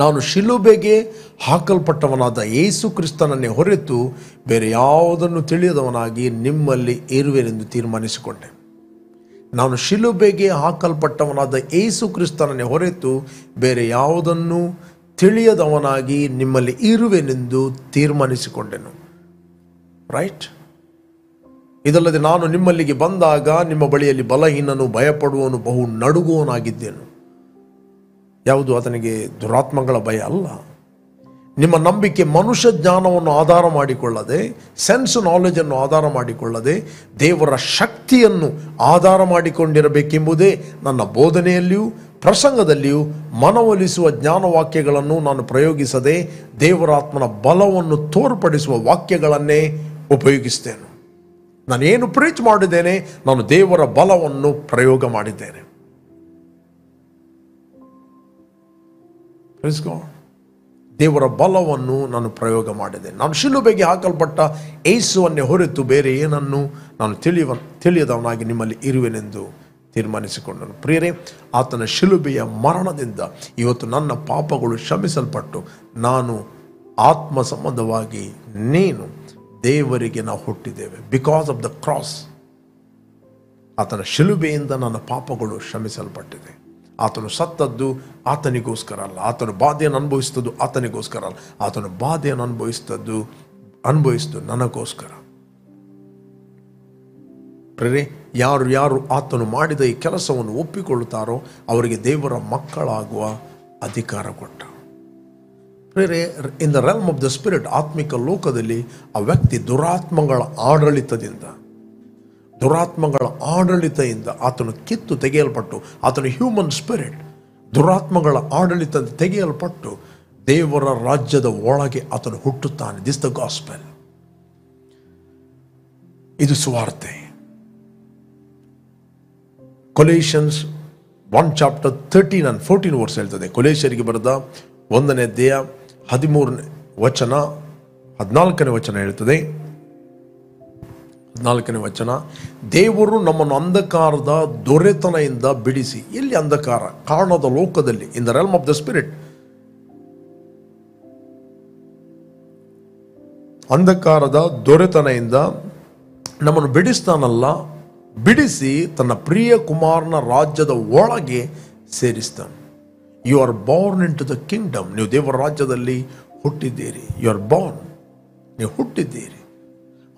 ನಾನು ಶಿಲುಬೆಗೆ ಹಾಕಲ್ಪಟ್ಟವನಾದ ಯೇಸು ಕ್ರಿಸ್ತನನ್ನೇ ಹೊರತು ಬೇರೆ ಯಾವುದನ್ನು ತಿಳಿಯದವನಾಗಿ ನಿಮ್ಮಲ್ಲಿ ಇರುವೆನೆಂದು ತೀರ್ಮಾನಿಸಿಕೊಂಡೆ. ನಾನು ಶಿಲುಬೆಗೆ ಹಾಕಲ್ಪಟ್ಟವನಾದ ಯೇಸು ಕ್ರಿಸ್ತನನ್ನೇ ಹೊರತು ಬೇರೆ ಯಾವುದನ್ನು ತಿಳಿಯದವನಾಗಿ ನಿಮ್ಮಲ್ಲಿ ಇರುವೆನೆಂದು ತೀರ್ಮಾನಿಸಿಕೊಂಡೆನು. ರೈಟ್? ಇದಲ್ಲದೆ ನಾನು ನಿಮ್ಮಲ್ಲಿಗೆ ಬಂದಾಗ ನಿಮ್ಮ ಬಳಿಯಲ್ಲಿ ಬಲಹೀನನು, ಭಯಪಡುವನು, ಬಹು ನಡುಗುವನಾಗಿದ್ದೇನು. ಯಾವುದು ಆತನಿಗೆ ದುರಾತ್ಮಗಳ ಭಯ ಅಲ್ಲ. ನಿಮ್ಮ ನಂಬಿಕೆ ಮನುಷ್ಯ ಜ್ಞಾನವನ್ನು ಆಧಾರ ಮಾಡಿಕೊಳ್ಳದೆ, ಸೆನ್ಸ್ ನಾಲೆಜನ್ನು ಆಧಾರ ಮಾಡಿಕೊಳ್ಳದೆ, ದೇವರ ಶಕ್ತಿಯನ್ನು ಆಧಾರ ಮಾಡಿಕೊಂಡಿರಬೇಕೆಂಬುದೇ ನನ್ನ ಬೋಧನೆಯಲ್ಲಿಯೂ ಪ್ರಸಂಗದಲ್ಲಿಯೂ ಮನವೊಲಿಸುವ ಜ್ಞಾನವಾಕ್ಯಗಳನ್ನು ನಾನು ಪ್ರಯೋಗಿಸದೆ ದೇವರಾತ್ಮನ ಬಲವನ್ನು ತೋರ್ಪಡಿಸುವ ವಾಕ್ಯಗಳನ್ನೇ ಉಪಯೋಗಿಸ್ತೇನೆ. ನಾನೇನು ಪ್ರೀಚ್ ಮಾಡಿದ್ದೇನೆ, ನಾನು ದೇವರ ಬಲವನ್ನು ಪ್ರಯೋಗ ಮಾಡಿದ್ದೇನೆ. ದೇವರ ಬಲವನ್ನು ನಾನು ಪ್ರಯೋಗ ಮಾಡಿದೆ. ನಾನು ಶಿಲುಬೆಗೆ ಹಾಕಲ್ಪಟ್ಟ ಯೇಸುವನ್ನೇ ಹೊರತು ಬೇರೆ ಏನನ್ನು ನಾನು ತಿಳಿಯದವನಾಗಿ ನಿಮ್ಮಲ್ಲಿ ಇರುವೆನೆಂದು ತೀರ್ಮಾನಿಸಿಕೊಂಡನು. ಪ್ರಿಯರೇ, ಆತನ ಶಿಲುಬೆಯ ಮರಣದಿಂದ ಇವತ್ತು ನನ್ನ ಪಾಪಗಳು ಕ್ಷಮಿಸಲ್ಪಟ್ಟು ನಾನು ಆತ್ಮ ಸಂಬಂಧವಾಗಿ ನೀನು ದೇವರಿಗೆ ನಾವು ಹುಟ್ಟಿದ್ದೇವೆ. ಬಿಕಾಸ್ ಆಫ್ ದ ಕ್ರಾಸ್, ಆತನ ಶಿಲುಬೆಯಿಂದ ನನ್ನ ಪಾಪಗಳು ಕ್ಷಮಿಸಲ್ಪಟ್ಟಿದೆ. ಆತನು ಸತ್ತದ್ದು ಆತನಿಗೋಸ್ಕರ ಅಲ್ಲ, ಆತನು ಬಾಧೆಯನ್ನು ಅನುಭವಿಸಿದ್ದು ಆತನಿಗೋಸ್ಕರ ಅಲ್ಲ, ಆತನು ಬಾಧೆಯನ್ನು ಅನುಭವಿಸಿದ್ದು ನನಗೋಸ್ಕರ. ಪ್ರೇರೆ, ಯಾರು ಆತನು ಮಾಡಿದ ಈ ಕೆಲಸವನ್ನು ಒಪ್ಪಿಕೊಳ್ಳುತ್ತಾರೋ ಅವರಿಗೆ ದೇವರ ಮಕ್ಕಳಾಗುವ ಅಧಿಕಾರ ಕೊಟ್ಟ. ಪ್ರೇರೆ, ಇನ್ the realm of the spirit, ಆತ್ಮಿಕ ಲೋಕದಲ್ಲಿ ಆ ವ್ಯಕ್ತಿ ದುರಾತ್ಮಗಳ ಆಡಳಿತದಿಂದ ಆತನು ಕಿತ್ತು ತೆಗೆಯಲ್ಪಟ್ಟು, ಆತನು ಹ್ಯೂಮನ್ ಸ್ಪಿರಿಟ್ ದುರಾತ್ಮಗಳ ಆಡಳಿತ ತೆಗೆಯಲ್ಪಟ್ಟು ದೇವರ ರಾಜ್ಯದ ಒಳಗೆ ಆತನು ಹುಟ್ಟುತ್ತಾನೆ. This the gospel. ಇದು ಸುವಾರ್ತೆ. ಕೊಲೇಷನ್ಸ್ 1:13 and 14 ವರ್ಸ್ ಹೇಳ್ತದೆ. ಕೊಲೇಷರಿಗೆ ಬರೆದ 1ನೇ ಅಧ್ಯಾಯ 13ನೇ ವಚನ 14ನೇ ವಚನ ಹೇಳ್ತದೆ. 14ನೇ ವಚನ, ದೇವರು ನಮ್ಮನ್ನು ಅಂಧಕಾರದ ದೊರೆತನದಿಂದ ಬಿಡಿಸಿ. ಎಲ್ಲಿ ಅಂಧಕಾರ? ಕಾರಣದ ಲೋಕದಲ್ಲಿ, in the realm of the spirit. ಅಂಧಕಾರದ ದೊರೆತನದಿಂದ ನಮ್ಮನ್ನು ಬಿಡಿಸ್ತಾನಲ್ಲ, ಬಿಡಿಸಿ ತನ್ನ ಪ್ರಿಯ ಕುಮಾರನ ರಾಜ್ಯದ ಒಳಗೆ ಸೇರಿಸ್ತಾನೆ. You are born into the kingdom. ನೀವು ದೇವರ ರಾಜ್ಯದಲ್ಲಿ ಹುಟ್ಟಿದ್ದೀರಿ. ಯು ಆರ್ ಬಾರ್ನ್, ನೀವು ಹುಟ್ಟಿದ್ದೀರಿ.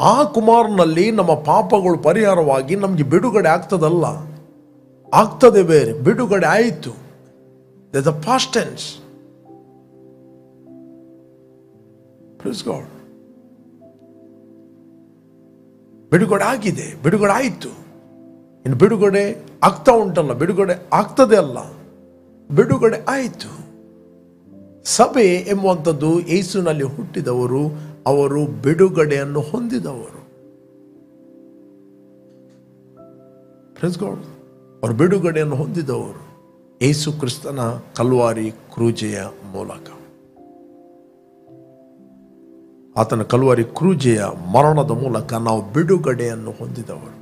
ಆ ಕುಮಾರನಲ್ಲಿ ನಮ್ಮ ಪಾಪಗಳು ಪರಿಹಾರವಾಗಿ ನಮಗೆ ಬಿಡುಗಡೆ ಆಗ್ತದಲ್ಲ, ಆಗ್ತದೆ ಬೇರೆ, ಬಿಡುಗಡೆ ಆಯಿತು. The past tense. Please god, ಬಿಡುಗಡೆ ಆಗಿದೆ, ಬಿಡುಗಡೆ ಆಯಿತು. ಇನ್ನು ಬಿಡುಗಡೆ ಆಗ್ತಾ ಉಂಟಲ್ಲ, ಬಿಡುಗಡೆ ಆಗ್ತದೆ ಅಲ್ಲ, ಬಿಡುಗಡೆ ಆಯಿತು. ಸಭೆ ಎಂಬುವಂಥದ್ದು ಯೇಸುವಿನಲ್ಲಿ ಹುಟ್ಟಿದವರು, ಅವರು ಬಿಡುಗಡೆಯನ್ನು ಹೊಂದಿದವರು. Praise God. ಅವರು ಬಿಡುಗಡೆಯನ್ನು ಹೊಂದಿದವರು ಯೇಸು ಕ್ರಿಸ್ತನ ಕಲ್ವಾರಿ ಕ್ರೂಜೆಯ ಮೂಲಕ. ಆತನ ಕಲ್ವಾರಿ ಕ್ರೂಜೆಯ ಮರಣದ ಮೂಲಕ ನಾವು ಬಿಡುಗಡೆಯನ್ನು ಹೊಂದಿದವರು.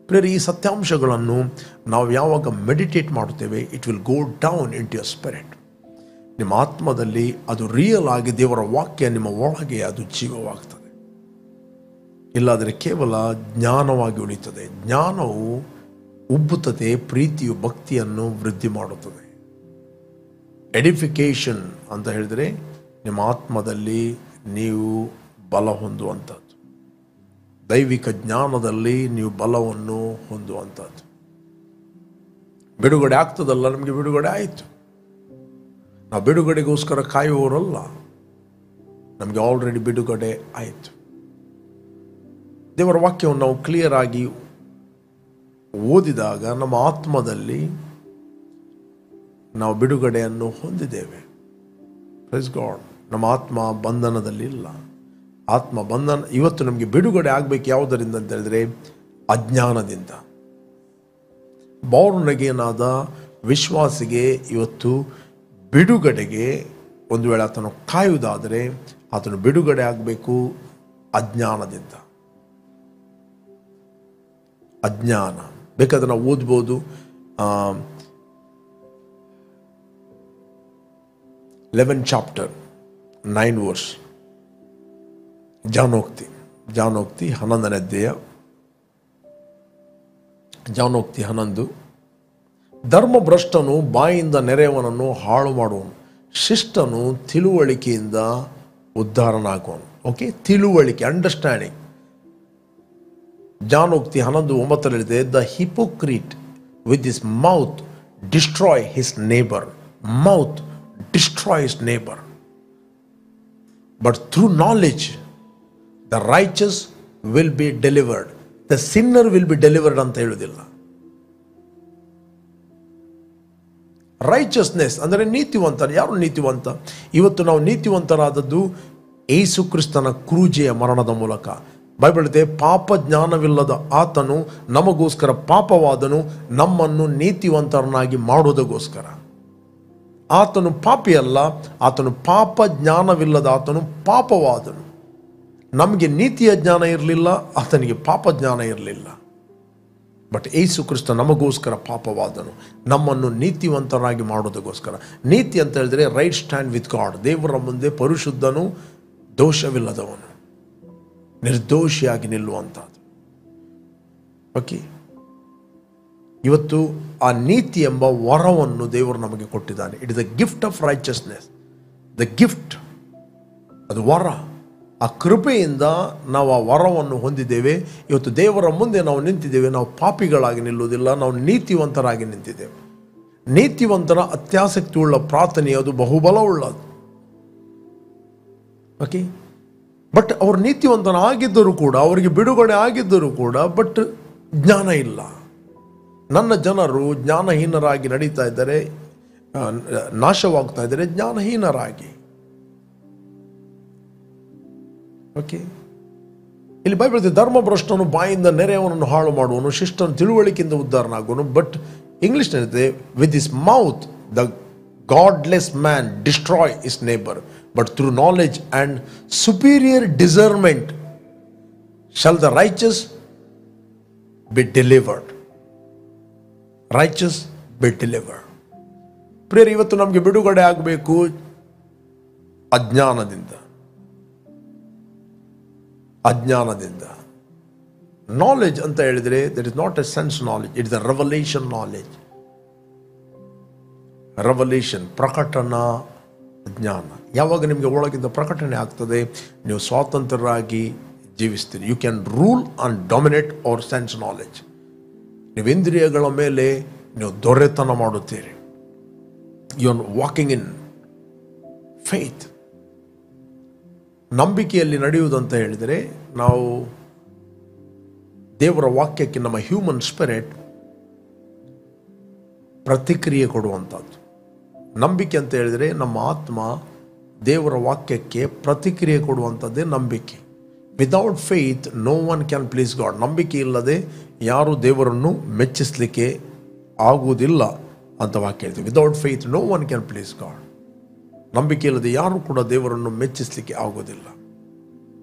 ಪ್ರೇರೆ, ಈ ಸತ್ಯಾಂಶಗಳನ್ನು ನಾವು ಯಾವಾಗ ಮೆಡಿಟೇಟ್ ಮಾಡುತ್ತೇವೆ, it will go down into your spirit. ನಿಮ್ಮ ಆತ್ಮದಲ್ಲಿ ಅದು ರಿಯಲ್ ಆಗಿ ದೇವರ ವಾಕ್ಯ ನಿಮ್ಮ ಒಳಗೆ ಅದು ಜೀವವಾಗ್ತದೆ. ಇಲ್ಲಾದರೆ ಕೇವಲ ಜ್ಞಾನವಾಗಿ ಉಳಿತದೆ. ಜ್ಞಾನವು ಉಬ್ಬುತ್ತದೆ, ಪ್ರೀತಿಯು ಭಕ್ತಿಯನ್ನು ವೃದ್ಧಿ ಮಾಡುತ್ತದೆ. ಎಡಿಫಿಕೇಶನ್ ಅಂತ ಹೇಳಿದರೆ ನಿಮ್ಮ ಆತ್ಮದಲ್ಲಿ ನೀವು ಬಲ ಹೊಂದುವಂಥದ್ದು, ದೈವಿಕ ಜ್ಞಾನದಲ್ಲಿ ನೀವು ಬಲವನ್ನು ಹೊಂದುವಂಥದ್ದು. ಬಿಡುಗಡೆ ಆಗ್ತದಲ್ಲ, ನಮಗೆ ಬಿಡುಗಡೆ ಆಯಿತು. ನಾವು ಬಿಡುಗಡೆಗೋಸ್ಕರ ಕಾಯುವವರಲ್ಲ, ನಮಗೆ ಆಲ್ರೆಡಿ ಬಿಡುಗಡೆ ಆಯಿತು. ದೇವರ ವಾಕ್ಯವನ್ನು ನಾವು ಕ್ಲಿಯರ್ ಆಗಿ ಓದಿದಾಗ ನಮ್ಮ ಆತ್ಮದಲ್ಲಿ ನಾವು ಬಿಡುಗಡೆಯನ್ನು ಹೊಂದಿದ್ದೇವೆ. Praise God. ನಮ್ಮ ಆತ್ಮ ಬಂಧನದಲ್ಲಿ ಇಲ್ಲ. ಆತ್ಮ ಬಂಧನ ಇವತ್ತು ನಮಗೆ ಬಿಡುಗಡೆ ಆಗಬೇಕು. ಯಾವುದರಿಂದ ಅಂತ ಹೇಳಿದ್ರೆ ಅಜ್ಞಾನದಿಂದ. ಬಾರ್ನ್ ಅಗೇನ್ ಆದ ವಿಶ್ವಾಸಿಗೆ ಇವತ್ತು ಬಿಡುಗಡೆಗೆ ಒಂದು ವೇಳೆ ಆತನು ಕಾಯುವುದಾದರೆ ಆತನು ಬಿಡುಗಡೆ ಆಗಬೇಕು ಅಜ್ಞಾನದಿಂದ. ಅಜ್ಞಾನ ಬೇಕಾದ್ರೆ ನಾವು ಓದ್ಬೋದು. 11th chapter 9 verse. ಜಾನೋಕ್ತಿ 11ನೇ ಅಧ್ಯಾಯ, ಜಾನೋಕ್ತಿ 11. ಧರ್ಮಭ್ರಷ್ಟನು ಬಾಯಿಂದ ನೆರೆಯವನನ್ನು ಹಾಳು ಮಾಡುವನು, ಶಿಷ್ಟನು ತಿಳುವಳಿಕೆಯಿಂದ ಉದ್ಧಾರನಾಗುವನು. ಓಕೆ, ತಿಳುವಳಿಕೆ, ಅಂಡರ್ಸ್ಟ್ಯಾಂಡಿಂಗ್. ಜಾನೋಕ್ತಿ 11:9 ಹೇಳಿದೆ, the hypocrite with his mouth destroy his neighbour. Mouth destroy his neighbor, but through knowledge the righteous will be delivered. The sinner will be delivered ಅಂತ ಹೇಳುವುದಿಲ್ಲ. ರೈಚಸ್ನೆಸ್ ಅಂದರೆ ನೀತಿವಂತ. ಯಾರು ನೀತಿವಂತ? ಇವತ್ತು ನಾವು ನೀತಿವಂತರಾದದ್ದು ಯೇಸು ಕ್ರಿಸ್ತನ ಕ್ರೂಜೆಯ ಮರಣದ ಮೂಲಕ. ಬೈಬಲ್ ಇದೆ, ಪಾಪ ಜ್ಞಾನವಿಲ್ಲದ ಆತನು ನಮಗೋಸ್ಕರ ಪಾಪವಾದನು, ನಮ್ಮನ್ನು ನೀತಿವಂತರನ್ನಾಗಿ ಮಾಡುವುದಕ್ಕೋಸ್ಕರ. ಆತನು ಪಾಪಿ ಅಲ್ಲ, ಆತನು ಪಾಪ ಜ್ಞಾನವಿಲ್ಲದ ಆತನು ಪಾಪವಾದನು. ನಮಗೆ ನೀತಿಯ ಜ್ಞಾನ ಇರಲಿಲ್ಲ, ಆತನಿಗೆ ಪಾಪ ಜ್ಞಾನ ಇರಲಿಲ್ಲ. ಬಟ್ ಯೇಸು ಕ್ರಿಸ್ತ ನಮಗೋಸ್ಕರ ಪಾಪವಾದನು, ನಮ್ಮನ್ನು ನೀತಿವಂತರಾಗಿ ಮಾಡೋದಕ್ಕೋಸ್ಕರ. ನೀತಿ ಅಂತ ಹೇಳಿದ್ರೆ ರೈಟ್ ಸ್ಟ್ಯಾಂಡ್ ವಿತ್ ಗಾಡ್, ದೇವರ ಮುಂದೆ ಪರಿಶುದ್ಧನು, ದೋಷವಿಲ್ಲದವನು, ನಿರ್ದೋಷಿಯಾಗಿ ನಿಲ್ಲುವಂಥದ್ದು. ಓಕೆ, ಇವತ್ತು ಆ ನೀತಿ ಎಂಬ ವರವನ್ನು ದೇವರು ನಮಗೆ ಕೊಟ್ಟಿದ್ದಾನೆ. It is the gift of righteousness, the gift, ಅದು ವರ. ಆ ಕೃಪೆಯಿಂದ ನಾವು ಆ ವರವನ್ನು ಹೊಂದಿದ್ದೇವೆ. ಇವತ್ತು ದೇವರ ಮುಂದೆ ನಾವು ನಿಂತಿದ್ದೇವೆ. ನಾವು ಪಾಪಿಗಳಾಗಿ ನಿಲ್ಲುವುದಿಲ್ಲ, ನಾವು ನೀತಿವಂತರಾಗಿ ನಿಂತಿದ್ದೇವೆ. ನೀತಿವಂತರ ಅತ್ಯಾಸಕ್ತಿಯುಳ್ಳ ಪ್ರಾರ್ಥನೆ ಅದು ಬಹುಬಲವುಳ್ಳದು. ಓಕೆ, ಬಟ್ ಅವರು ನೀತಿವಂತನಾಗಿದ್ದರೂ ಕೂಡ, ಅವರಿಗೆ ಬಿಡುಗಡೆ ಆಗಿದ್ದರೂ ಕೂಡ, ಬಟ್ ಜ್ಞಾನ ಇಲ್ಲ. ನನ್ನ ಜನರು ಜ್ಞಾನಹೀನರಾಗಿ ನಡೀತಾ ಇದ್ದಾರೆ, ನಾಶವಾಗ್ತಾ ಇದ್ದಾರೆ ಜ್ಞಾನಹೀನರಾಗಿ. ಓಕೆ, ಇಲ್ಲಿ ಬೈಬಲ್ ಧರ್ಮಭ್ರಷ್ಟನು ಬಾಯಿಂದ ನೆರೆಯವನನ್ನು ಹಾಳು ಮಾಡುವನು, ಶಿಷ್ಟನು ತಿಳುವಳಿಕೆಯಿಂದ ಉದ್ಧಾರನಾಗುವನು. ಬಟ್ ಇಂಗ್ಲಿಷ್ ನಲ್ಲಿ with this mouth the godless man destroy his neighbour, but through knowledge and superior discernment shall the righteous be delivered. Righteous be delivered. ಪ್ರಿಯರೇ, ಇವತ್ತು ನಮಗೆ ಬಿಡುಗಡೆ ಆಗಬೇಕು ಅಜ್ಞಾನದಿಂದ. ನಾಲೆಜ್ ಅಂತ ಹೇಳಿದ್ರೆ that is not a sense knowledge, it is a revelation knowledge. Revelation, ಪ್ರಕಟನಾ ಜ್ಞಾನ. ಯಾವಾಗ ನಿಮಗೆ ಒಳಗಿಂದ ಪ್ರಕಟಣೆ ಆಗ್ತದೆ, ನೀವು ಸ್ವತಂತ್ರರಾಗಿ ಜೀವಿಸ್ತೀರಿ. You can rule and dominate hour sense knowledge. ನೀವು ಇಂದ್ರಿಯಗಳ ಮೇಲೆ ನೀವು ದೊರೆತನ ಮಾಡುತ್ತೀರಿ. You are walking in faith. ನಂಬಿಕೆಯಲ್ಲಿ ನಡೆಯುವುದಂತ ಹೇಳಿದರೆ ನಾವು ದೇವರ ವಾಕ್ಯಕ್ಕೆ ನಮ್ಮ ಹ್ಯೂಮನ್ ಸ್ಪಿರಿಟ್ ಪ್ರತಿಕ್ರಿಯೆ ಕೊಡುವಂಥದ್ದು. ನಂಬಿಕೆ ಅಂತ ಹೇಳಿದರೆ ನಮ್ಮ ಆತ್ಮ ದೇವರ ವಾಕ್ಯಕ್ಕೆ ಪ್ರತಿಕ್ರಿಯೆ ಕೊಡುವಂಥದ್ದೇ ನಂಬಿಕೆ. Without faith no one can please God. ನಂಬಿಕೆ ಇಲ್ಲದೆ ಯಾರು ದೇವರನ್ನು ಮೆಚ್ಚಿಸಲಿಕ್ಕೆ ಆಗುವುದಿಲ್ಲ ಅಂತ ವಾಕ್ಯ ಹೇಳ್ತೀವಿ. Without faith no one can please God. ನಂಬಿಕೆ ಇಲ್ಲದೆ ಯಾರು ಕೂಡ ದೇವರನ್ನು ಮೆಚ್ಚಿಸಲಿಕ್ಕೆ ಆಗೋದಿಲ್ಲ.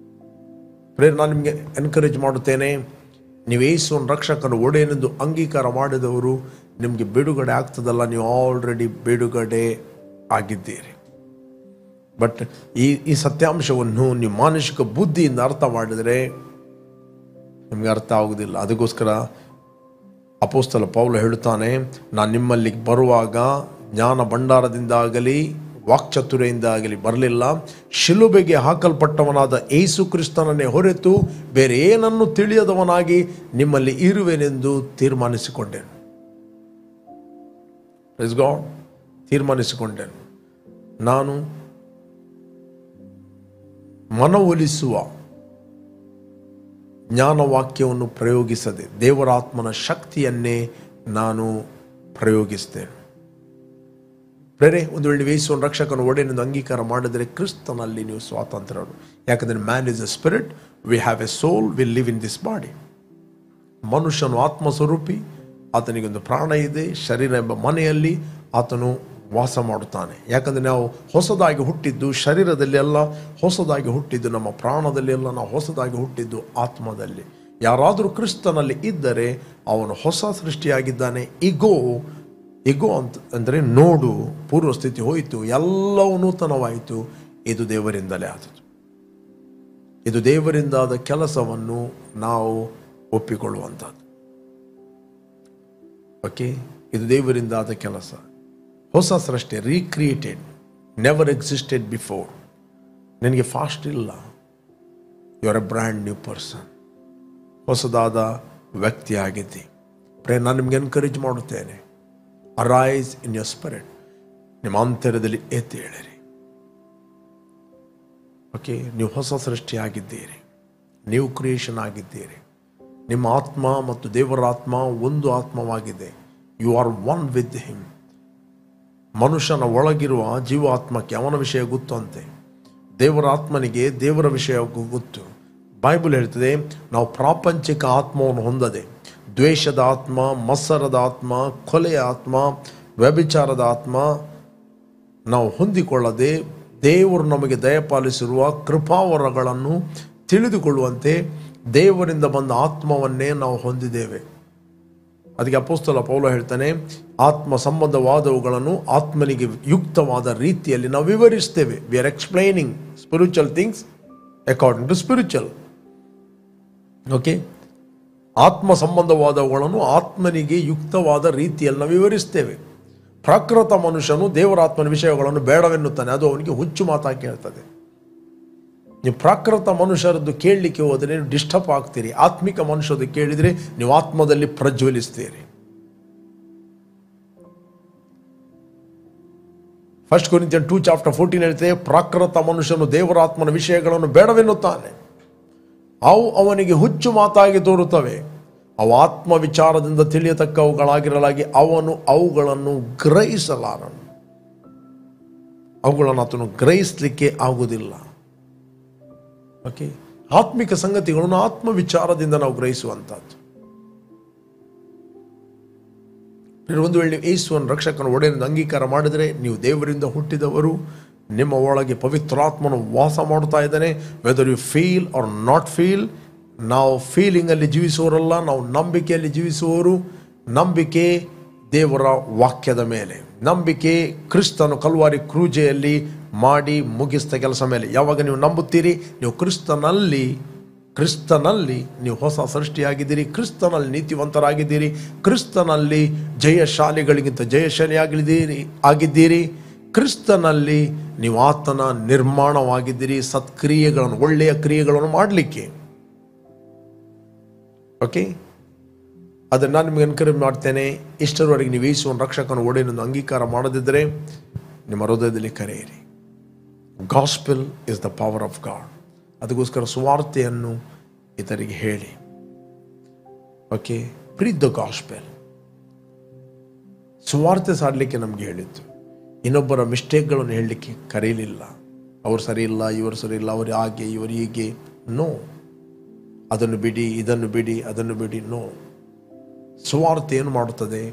ಪ್ರೇರಣೆ, ನಾನು ನಿಮಗೆ ಎನ್ಕರೇಜ್ ಮಾಡುತ್ತೇನೆ, ನೀವು ಯೇಸುವನ್ನು ರಕ್ಷಕನ ಒಡೆಯನೆಂದು ಅಂಗೀಕಾರ ಮಾಡಿದವರು ನಿಮಗೆ ಬಿಡುಗಡೆ ಆಗ್ತದಲ್ಲ, ನೀವು ಆಲ್ರೆಡಿ ಬಿಡುಗಡೆ ಆಗಿದ್ದೀರಿ. ಬಟ್ ಈ ಸತ್ಯಾಂಶವನ್ನು ನೀವು ಮಾನಸಿಕ ಬುದ್ಧಿಯಿಂದ ಅರ್ಥ ಮಾಡಿದರೆ ನಿಮಗೆ ಅರ್ಥ ಆಗುವುದಿಲ್ಲ. ಅದಕ್ಕೋಸ್ಕರ ಅಪೊಸ್ತಲ ಪೌಲ ಹೇಳುತ್ತಾನೆ, ನಾನು ನಿಮ್ಮಲ್ಲಿ ಬರುವಾಗ ಜ್ಞಾನ ಭಂಡಾರದಿಂದಾಗಲಿ ವಾಕ್ಚಾತುರ್ಯದಿಂದಾಗಲಿ ಬರಲಿಲ್ಲ, ಶಿಲುಬೆಗೆ ಹಾಕಲ್ಪಟ್ಟವನಾದ ಯೇಸು ಕ್ರಿಸ್ತನನ್ನೇ ಹೊರತು ಬೇರೆ ಏನನ್ನು ತಿಳಿಯದವನಾಗಿ ನಿಮ್ಮಲ್ಲಿ ಇರುವೆನೆಂದು ತೀರ್ಮಾನಿಸಿಕೊಂಡೆನು. Praise God. ತೀರ್ಮಾನಿಸಿಕೊಂಡೆನು. ನಾನು ಮನವೊಲಿಸುವ ಜ್ಞಾನವಾಕ್ಯವನ್ನು ಪ್ರಯೋಗಿಸದೆ ದೇವರಾತ್ಮನ ಶಕ್ತಿಯನ್ನೇ ನಾನು ಪ್ರಯೋಗಿಸ್ತೇನೆ. ಬೇರೆ ಒಂದು ವೇಳೆ ಯೇಸುವನ್ನು ರಕ್ಷಕನ ಒಡೆಯನೆಂದು ಅಂಗೀಕಾರ ಮಾಡಿದರೆ ಕ್ರಿಸ್ತನಲ್ಲಿ ನೀವು ಸ್ವಾತಂತ್ರ್ಯರು. ಯಾಕಂದರೆ man is a spirit, we have a soul, we live in this body. ಮನುಷ್ಯನು ಆತ್ಮಸ್ವರೂಪಿ, ಆತನಿಗೊಂದು ಪ್ರಾಣ ಇದೆ, ಶರೀರ ಎಂಬ ಮನೆಯಲ್ಲಿ ಆತನು ವಾಸ ಮಾಡುತ್ತಾನೆ. ಯಾಕಂದರೆ ನಾವು ಹೊಸದಾಗಿ ಹುಟ್ಟಿದ್ದು ಶರೀರದಲ್ಲಿ ಅಲ್ಲ, ಹೊಸದಾಗಿ ಹುಟ್ಟಿದ್ದು ನಮ್ಮ ಪ್ರಾಣದಲ್ಲಿ ಅಲ್ಲ, ನಾವು ಹೊಸದಾಗಿ ಹುಟ್ಟಿದ್ದು ಆತ್ಮದಲ್ಲಿ. ಯಾರಾದರೂ ಕ್ರಿಸ್ತನಲ್ಲಿ ಇದ್ದರೆ ಅವನು ಹೊಸ ಸೃಷ್ಟಿಯಾಗಿದ್ದಾನೆ. ಇಗೋ ಅಂದರೆ ನೋಡು, ಪೂರ್ವ ಸ್ಥಿತಿ ಹೋಯಿತು, ಎಲ್ಲವೂ ನೂತನವಾಯಿತು. ಇದು ದೇವರಿಂದಲೇ ಆದದ್ದು. ಇದು ದೇವರಿಂದಾದ ಕೆಲಸವನ್ನು ನಾವು ಒಪ್ಪಿಕೊಳ್ಳುವಂಥದ್ದು. ಓಕೆ, ಇದು ದೇವರಿಂದಾದ ಕೆಲಸ. ಹೊಸ ಸೃಷ್ಟಿ, ರೀಕ್ರಿಯೇಟೆಡ್, ನೆವರ್ ಎಕ್ಸಿಸ್ಟೆಡ್ ಬಿಫೋರ್. ನಿನಗೆ ಫಾಸ್ಟ್ ಇಲ್ಲ, you are a brand new person. ಹೊಸದಾದ ವ್ಯಕ್ತಿ ಆಗಿದ್ದಿ. ನಾನು ನಿಮಗೆ ಎನ್ಕರೇಜ್ ಮಾಡುತ್ತೇನೆ, ಅರೈಸ್ ಇನ್ ಯೋರ್ ಸ್ಪಿರಿಟ್. ನಿಮ್ಮ ಅಂತರ್ಯದಲ್ಲಿ ಎತ್ತಿ ಹೇಳಿರಿ. ಓಕೆ, ನೀವು ಹೊಸ ಸೃಷ್ಟಿಯಾಗಿದ್ದೀರಿ, ನ್ಯೂ ಕ್ರಿಯೇಷನ್ ಆಗಿದ್ದೀರಿ. ನಿಮ್ಮ ಆತ್ಮ ಮತ್ತು ದೇವರ ಆತ್ಮ ಒಂದು ಆತ್ಮವಾಗಿದೆ. You are one with him. ಮನುಷ್ಯನ ಒಳಗಿರುವ ಜೀವಾತ್ಮಕ್ಕೆ ಅವನ ವಿಷಯ ಗೊತ್ತಂತೆ, ದೇವರ ಆತ್ಮನಿಗೆ ದೇವರ ವಿಷಯ ಗೊತ್ತು. ಬೈಬಲ್ ಹೇಳ್ತದೆ, ನಾವು ಪ್ರಾಪಂಚಿಕ ಆತ್ಮವನ್ನು ಹೊಂದದೆ ದ್ವೇಷದ ಆತ್ಮ, ಮತ್ಸರದ ಆತ್ಮ, ಕೊಲೆಯ ಆತ್ಮ, ವ್ಯಭಿಚಾರದ ಆತ್ಮ ನಾವು ಹೊಂದಿಕೊಳ್ಳದೆ ದೇವರು ನಮಗೆ ದಯಪಾಲಿಸಿರುವ ಕೃಪಾವರಗಳನ್ನು ತಿಳಿದುಕೊಳ್ಳುವಂತೆ ದೇವರಿಂದ ಬಂದ ಆತ್ಮವನ್ನೇ ನಾವು ಹೊಂದಿದ್ದೇವೆ. ಅದಕ್ಕೆ ಅಪೊಸ್ತಲ ಪೌಲ ಹೇಳ್ತಾನೆ, ಆತ್ಮ ಸಂಬಂಧವಾದವುಗಳನ್ನು ಆತ್ಮನಿಗೆ ಯುಕ್ತವಾದ ರೀತಿಯಲ್ಲಿ ನಾವು ವಿವರಿಸ್ತೇವೆ. We are explaining spiritual things according to spiritual. Okay, ಆತ್ಮ ಸಂಬಂಧವಾದವುಗಳನ್ನು ಆತ್ಮನಿಗೆ ಯುಕ್ತವಾದ ರೀತಿಯಲ್ಲಿ ನಾವು ವಿವರಿಸ್ತೇವೆ. ಪ್ರಾಕೃತ ಮನುಷ್ಯನು ದೇವರಾತ್ಮನ ವಿಷಯಗಳನ್ನು ಬೇಡವೆನ್ನುತ್ತಾನೆ, ಅದು ಅವನಿಗೆ ಹುಚ್ಚು ಮಾತಾಗಿ ಹೇಳ್ತದೆ. ನೀವು ಪ್ರಾಕೃತ ಮನುಷ್ಯರದ್ದು ಕೇಳಲಿಕ್ಕೆ ಹೋದರೆ ನೀವು ಡಿಸ್ಟರ್ಬ್ ಆಗ್ತೀರಿ. ಆತ್ಮಿಕ ಮನುಷ್ಯರದ್ದು ಕೇಳಿದರೆ ನೀವು ಆತ್ಮದಲ್ಲಿ ಪ್ರಜ್ವಲಿಸ್ತೀರಿ. 1 Corinthians 2:14 ಹೇಳ್ತೇವೆ, ಪ್ರಾಕೃತ ಮನುಷ್ಯನು ದೇವರಾತ್ಮನ ವಿಷಯಗಳನ್ನು ಬೇಡವೆನ್ನುತ್ತಾನೆ, ಅವು ಅವನಿಗೆ ಹುಚ್ಚು ಮಾತಾಗಿ ತೋರುತ್ತವೆ. ಅವು ಆತ್ಮ ವಿಚಾರದಿಂದ ತಿಳಿಯತಕ್ಕವುಗಳಾಗಿರಲಾಗಿ ಅವನು ಅವುಗಳನ್ನು ಗ್ರಹಿಸಲಾರನು. ಅವುಗಳನ್ನು ಆತನು ಗ್ರಹಿಸಲಿಕ್ಕೆ ಆಗುವುದಿಲ್ಲ. ಓಕೆ, ಆತ್ಮಿಕ ಸಂಗತಿಗಳನ್ನು ಆತ್ಮ ವಿಚಾರದಿಂದ ನಾವು ಗ್ರಹಿಸುವಂಥದ್ದು. ಒಂದು ವೇಳೆ ಯೇಸುವನ್ನು ರಕ್ಷಕನ ಒಡೆಯನ್ನು ಅಂಗೀಕಾರ ಮಾಡಿದರೆ ನೀವು ದೇವರಿಂದ ಹುಟ್ಟಿದವರು, ನಿಮ್ಮ ಒಳಗೆ ಪವಿತ್ರಾತ್ಮನು ವಾಸ ಮಾಡ್ತಾ ಇದ್ದಾನೆ. Whether you feel or not feel, ನಾವು ಫೀಲಿಂಗಲ್ಲಿ ಜೀವಿಸುವವರಲ್ಲ, ನಾವು ನಂಬಿಕೆಯಲ್ಲಿ ಜೀವಿಸುವವರು. ನಂಬಿಕೆ ದೇವರ ವಾಕ್ಯದ ಮೇಲೆ, ನಂಬಿಕೆ ಕ್ರಿಸ್ತನು ಕಲ್ವಾರಿ ಕ್ರೂಜೆಯಲ್ಲಿ ಮಾಡಿ ಮುಗಿಸಿದ ಕೆಲಸ ಮೇಲೆ. ಯಾವಾಗ ನೀವು ನಂಬುತ್ತೀರಿ, ನೀವು ಕ್ರಿಸ್ತನಲ್ಲಿ ನೀವು ಹೊಸ ಸೃಷ್ಟಿಯಾಗಿದ್ದೀರಿ, ಕ್ರಿಸ್ತನಲ್ಲಿ ನೀತಿವಂತರಾಗಿದ್ದೀರಿ, ಕ್ರಿಸ್ತನಲ್ಲಿ ಜಯಶಾಲಿಗಳಿಗಿಂತ ಜಯಶಾಲಿಯಾಗಿದ್ದೀರಿ, ಕ್ರಿಸ್ತನಲ್ಲಿ ನೀವು ಆತನ ನಿರ್ಮಾಣವಾಗಿದ್ದೀರಿ ಸತ್ಕ್ರಿಯೆಗಳನ್ನು, ಒಳ್ಳೆಯ ಕ್ರಿಯೆಗಳನ್ನು ಮಾಡಲಿಕ್ಕೆ. ಓಕೆ, ಅದನ್ನು ನಾನು ನಿಮಗೆ ಎನ್ಕರೇಜ್ ಮಾಡ್ತೇನೆ. ಇಷ್ಟರವರೆಗೆ ನೀವು ಯೇಸುವನ್ನು ರಕ್ಷಕನ ಒಡೆಯನ್ನು ಅಂಗೀಕಾರ ಮಾಡದಿದ್ದರೆ ನಿಮ್ಮ ಹೃದಯದಲ್ಲಿ ಕರೆಯಿರಿ. Gospel is the power of god. ಅದಕ್ಕೋಸ್ಕರ ಸುವಾರ್ತೆಯನ್ನು ಇತರಿಗೆ ಹೇಳಿ. Okay, Preeth the gospel. ಸುವಾರ್ತೆ ಸಾಡಲಿಕ್ಕೆ ನಮಗೆ ಹೇಳಿತ್ತು, ಇನ್ನೊಬ್ಬರ ಮಿಸ್ಟೇಕ್ಗಳನ್ನು ಹೇಳಲಿಕ್ಕೆ ಕರೆಯಲಿಲ್ಲ. ಅವರು ಸರಿ ಇಲ್ಲ, ಇವರು ಸರಿ ಇಲ್ಲ, ಅವರು ಹಾಗೆ ಇವರು ಹೀಗೆ. ನೋ, ಅದನ್ನು ಬಿಡಿ, ಇದನ್ನು ಬಿಡಿ, ಅದನ್ನು ಬಿಡಿ. ನೋ, ಸುವಾರ್ತೆ ಏನು ಮಾಡುತ್ತದೆ?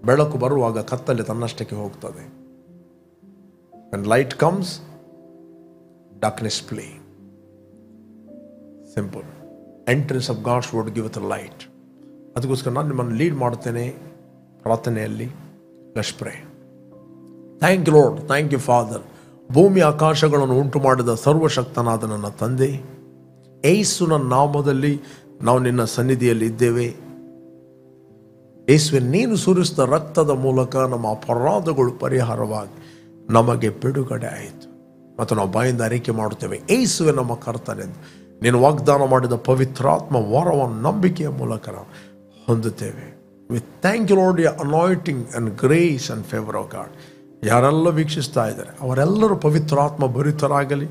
ಬೆಳಕು ಬರುವಾಗ ಕತ್ತಲೆ ತನ್ನಷ್ಟಕ್ಕೆ ಹೋಗ್ತದೆ. When light comes, darkness flee. Simple. Entrance of God's word giveth light. ಅದಕ್ಕೋಸ್ಕರ ನಾನು ನಿಮ್ಮನ್ನು ಲೀಡ್ ಮಾಡ್ತೇನೆ ಪ್ರಾರ್ಥನೆಯಲ್ಲಿ. Let's pray. Thank you Lord, thank you Father. ಭೂಮಿ ಆಕಾಶಗಳನ್ನು ಉಂಟು ಮಾಡಿದ ಸರ್ವಶಕ್ತನಾದ ನನ್ನ ತಂದೆ, ಯೇಸುವಿನ ನಾಮದಲ್ಲಿ ನಾವು ನಿನ್ನ ಸನ್ನಿಧಿಯಲ್ಲಿ ಇದ್ದೇವೆ. ಯೇಸುವೆ, ನೀನು ಸುರಿಸಿದ ರಕ್ತದ ಮೂಲಕ ನಮ್ಮ ಅಪರಾಧಗಳು ಪರಿಹಾರವಾಗಿ ನಮಗೆ ಬಿಡುಗಡೆ ಆಯಿತು ಮತ್ತು ನಾವು ಬಾಯಿಂದ ಅರಿಕೆ ಮಾಡುತ್ತೇವೆ, ಯೇಸುವೆ ನಮ್ಮ ಕರ್ತನೆಂದು. ನೀನು ವಾಗ್ದಾನ ಮಾಡಿದ ಪವಿತ್ರಾತ್ಮ ವರವನ್ನು ನಂಬಿಕೆಯ ಮೂಲಕ ನಾವು ಹೊಂದುತ್ತೇವೆ. We thank you Lord, your anointing and grace and favour of God. ಯಾರೆಲ್ಲ ವೀಕ್ಷಿಸ್ತಾ ಇದ್ದಾರೆ ಅವರೆಲ್ಲರೂ ಪವಿತ್ರಾತ್ಮ ಭರಿತರಾಗಲಿ.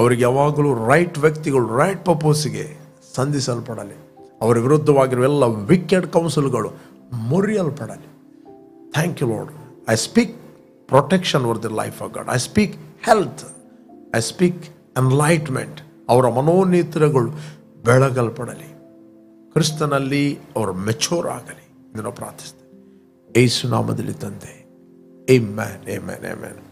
ಅವರಿಗೆ ಯಾವಾಗಲೂ ರೈಟ್ ವ್ಯಕ್ತಿಗಳು ರೈಟ್ ಪರ್ಪೋಸಿಗೆ ಸಂಧಿಸಲ್ಪಡಲಿ. ಅವರ ವಿರುದ್ಧವಾಗಿರುವ ಎಲ್ಲ ವಿಕೆಡ್ ಕೌನ್ಸಿಲ್ಗಳು ಮುರಿಯಲ್ಪಡಲಿ. Thank you Lord. I speak protection over the life of God. I speak health, I speak enlightenment. ಅವರ ಮನೋನೇತ್ರಗಳು ಬೆಳಗಲ್ಪಡಲಿ, ಕ್ರಿಸ್ತನಲ್ಲಿ ಅವರು ಮೆಚೂರ್ ಆಗಲಿ ಎಂದು ನಾವು ಪ್ರಾರ್ಥಿಸ್ತೇವೆ. ಯೇಸು ನಾಮದಲ್ಲಿ ತಂದೆ. Amen, amen, amen.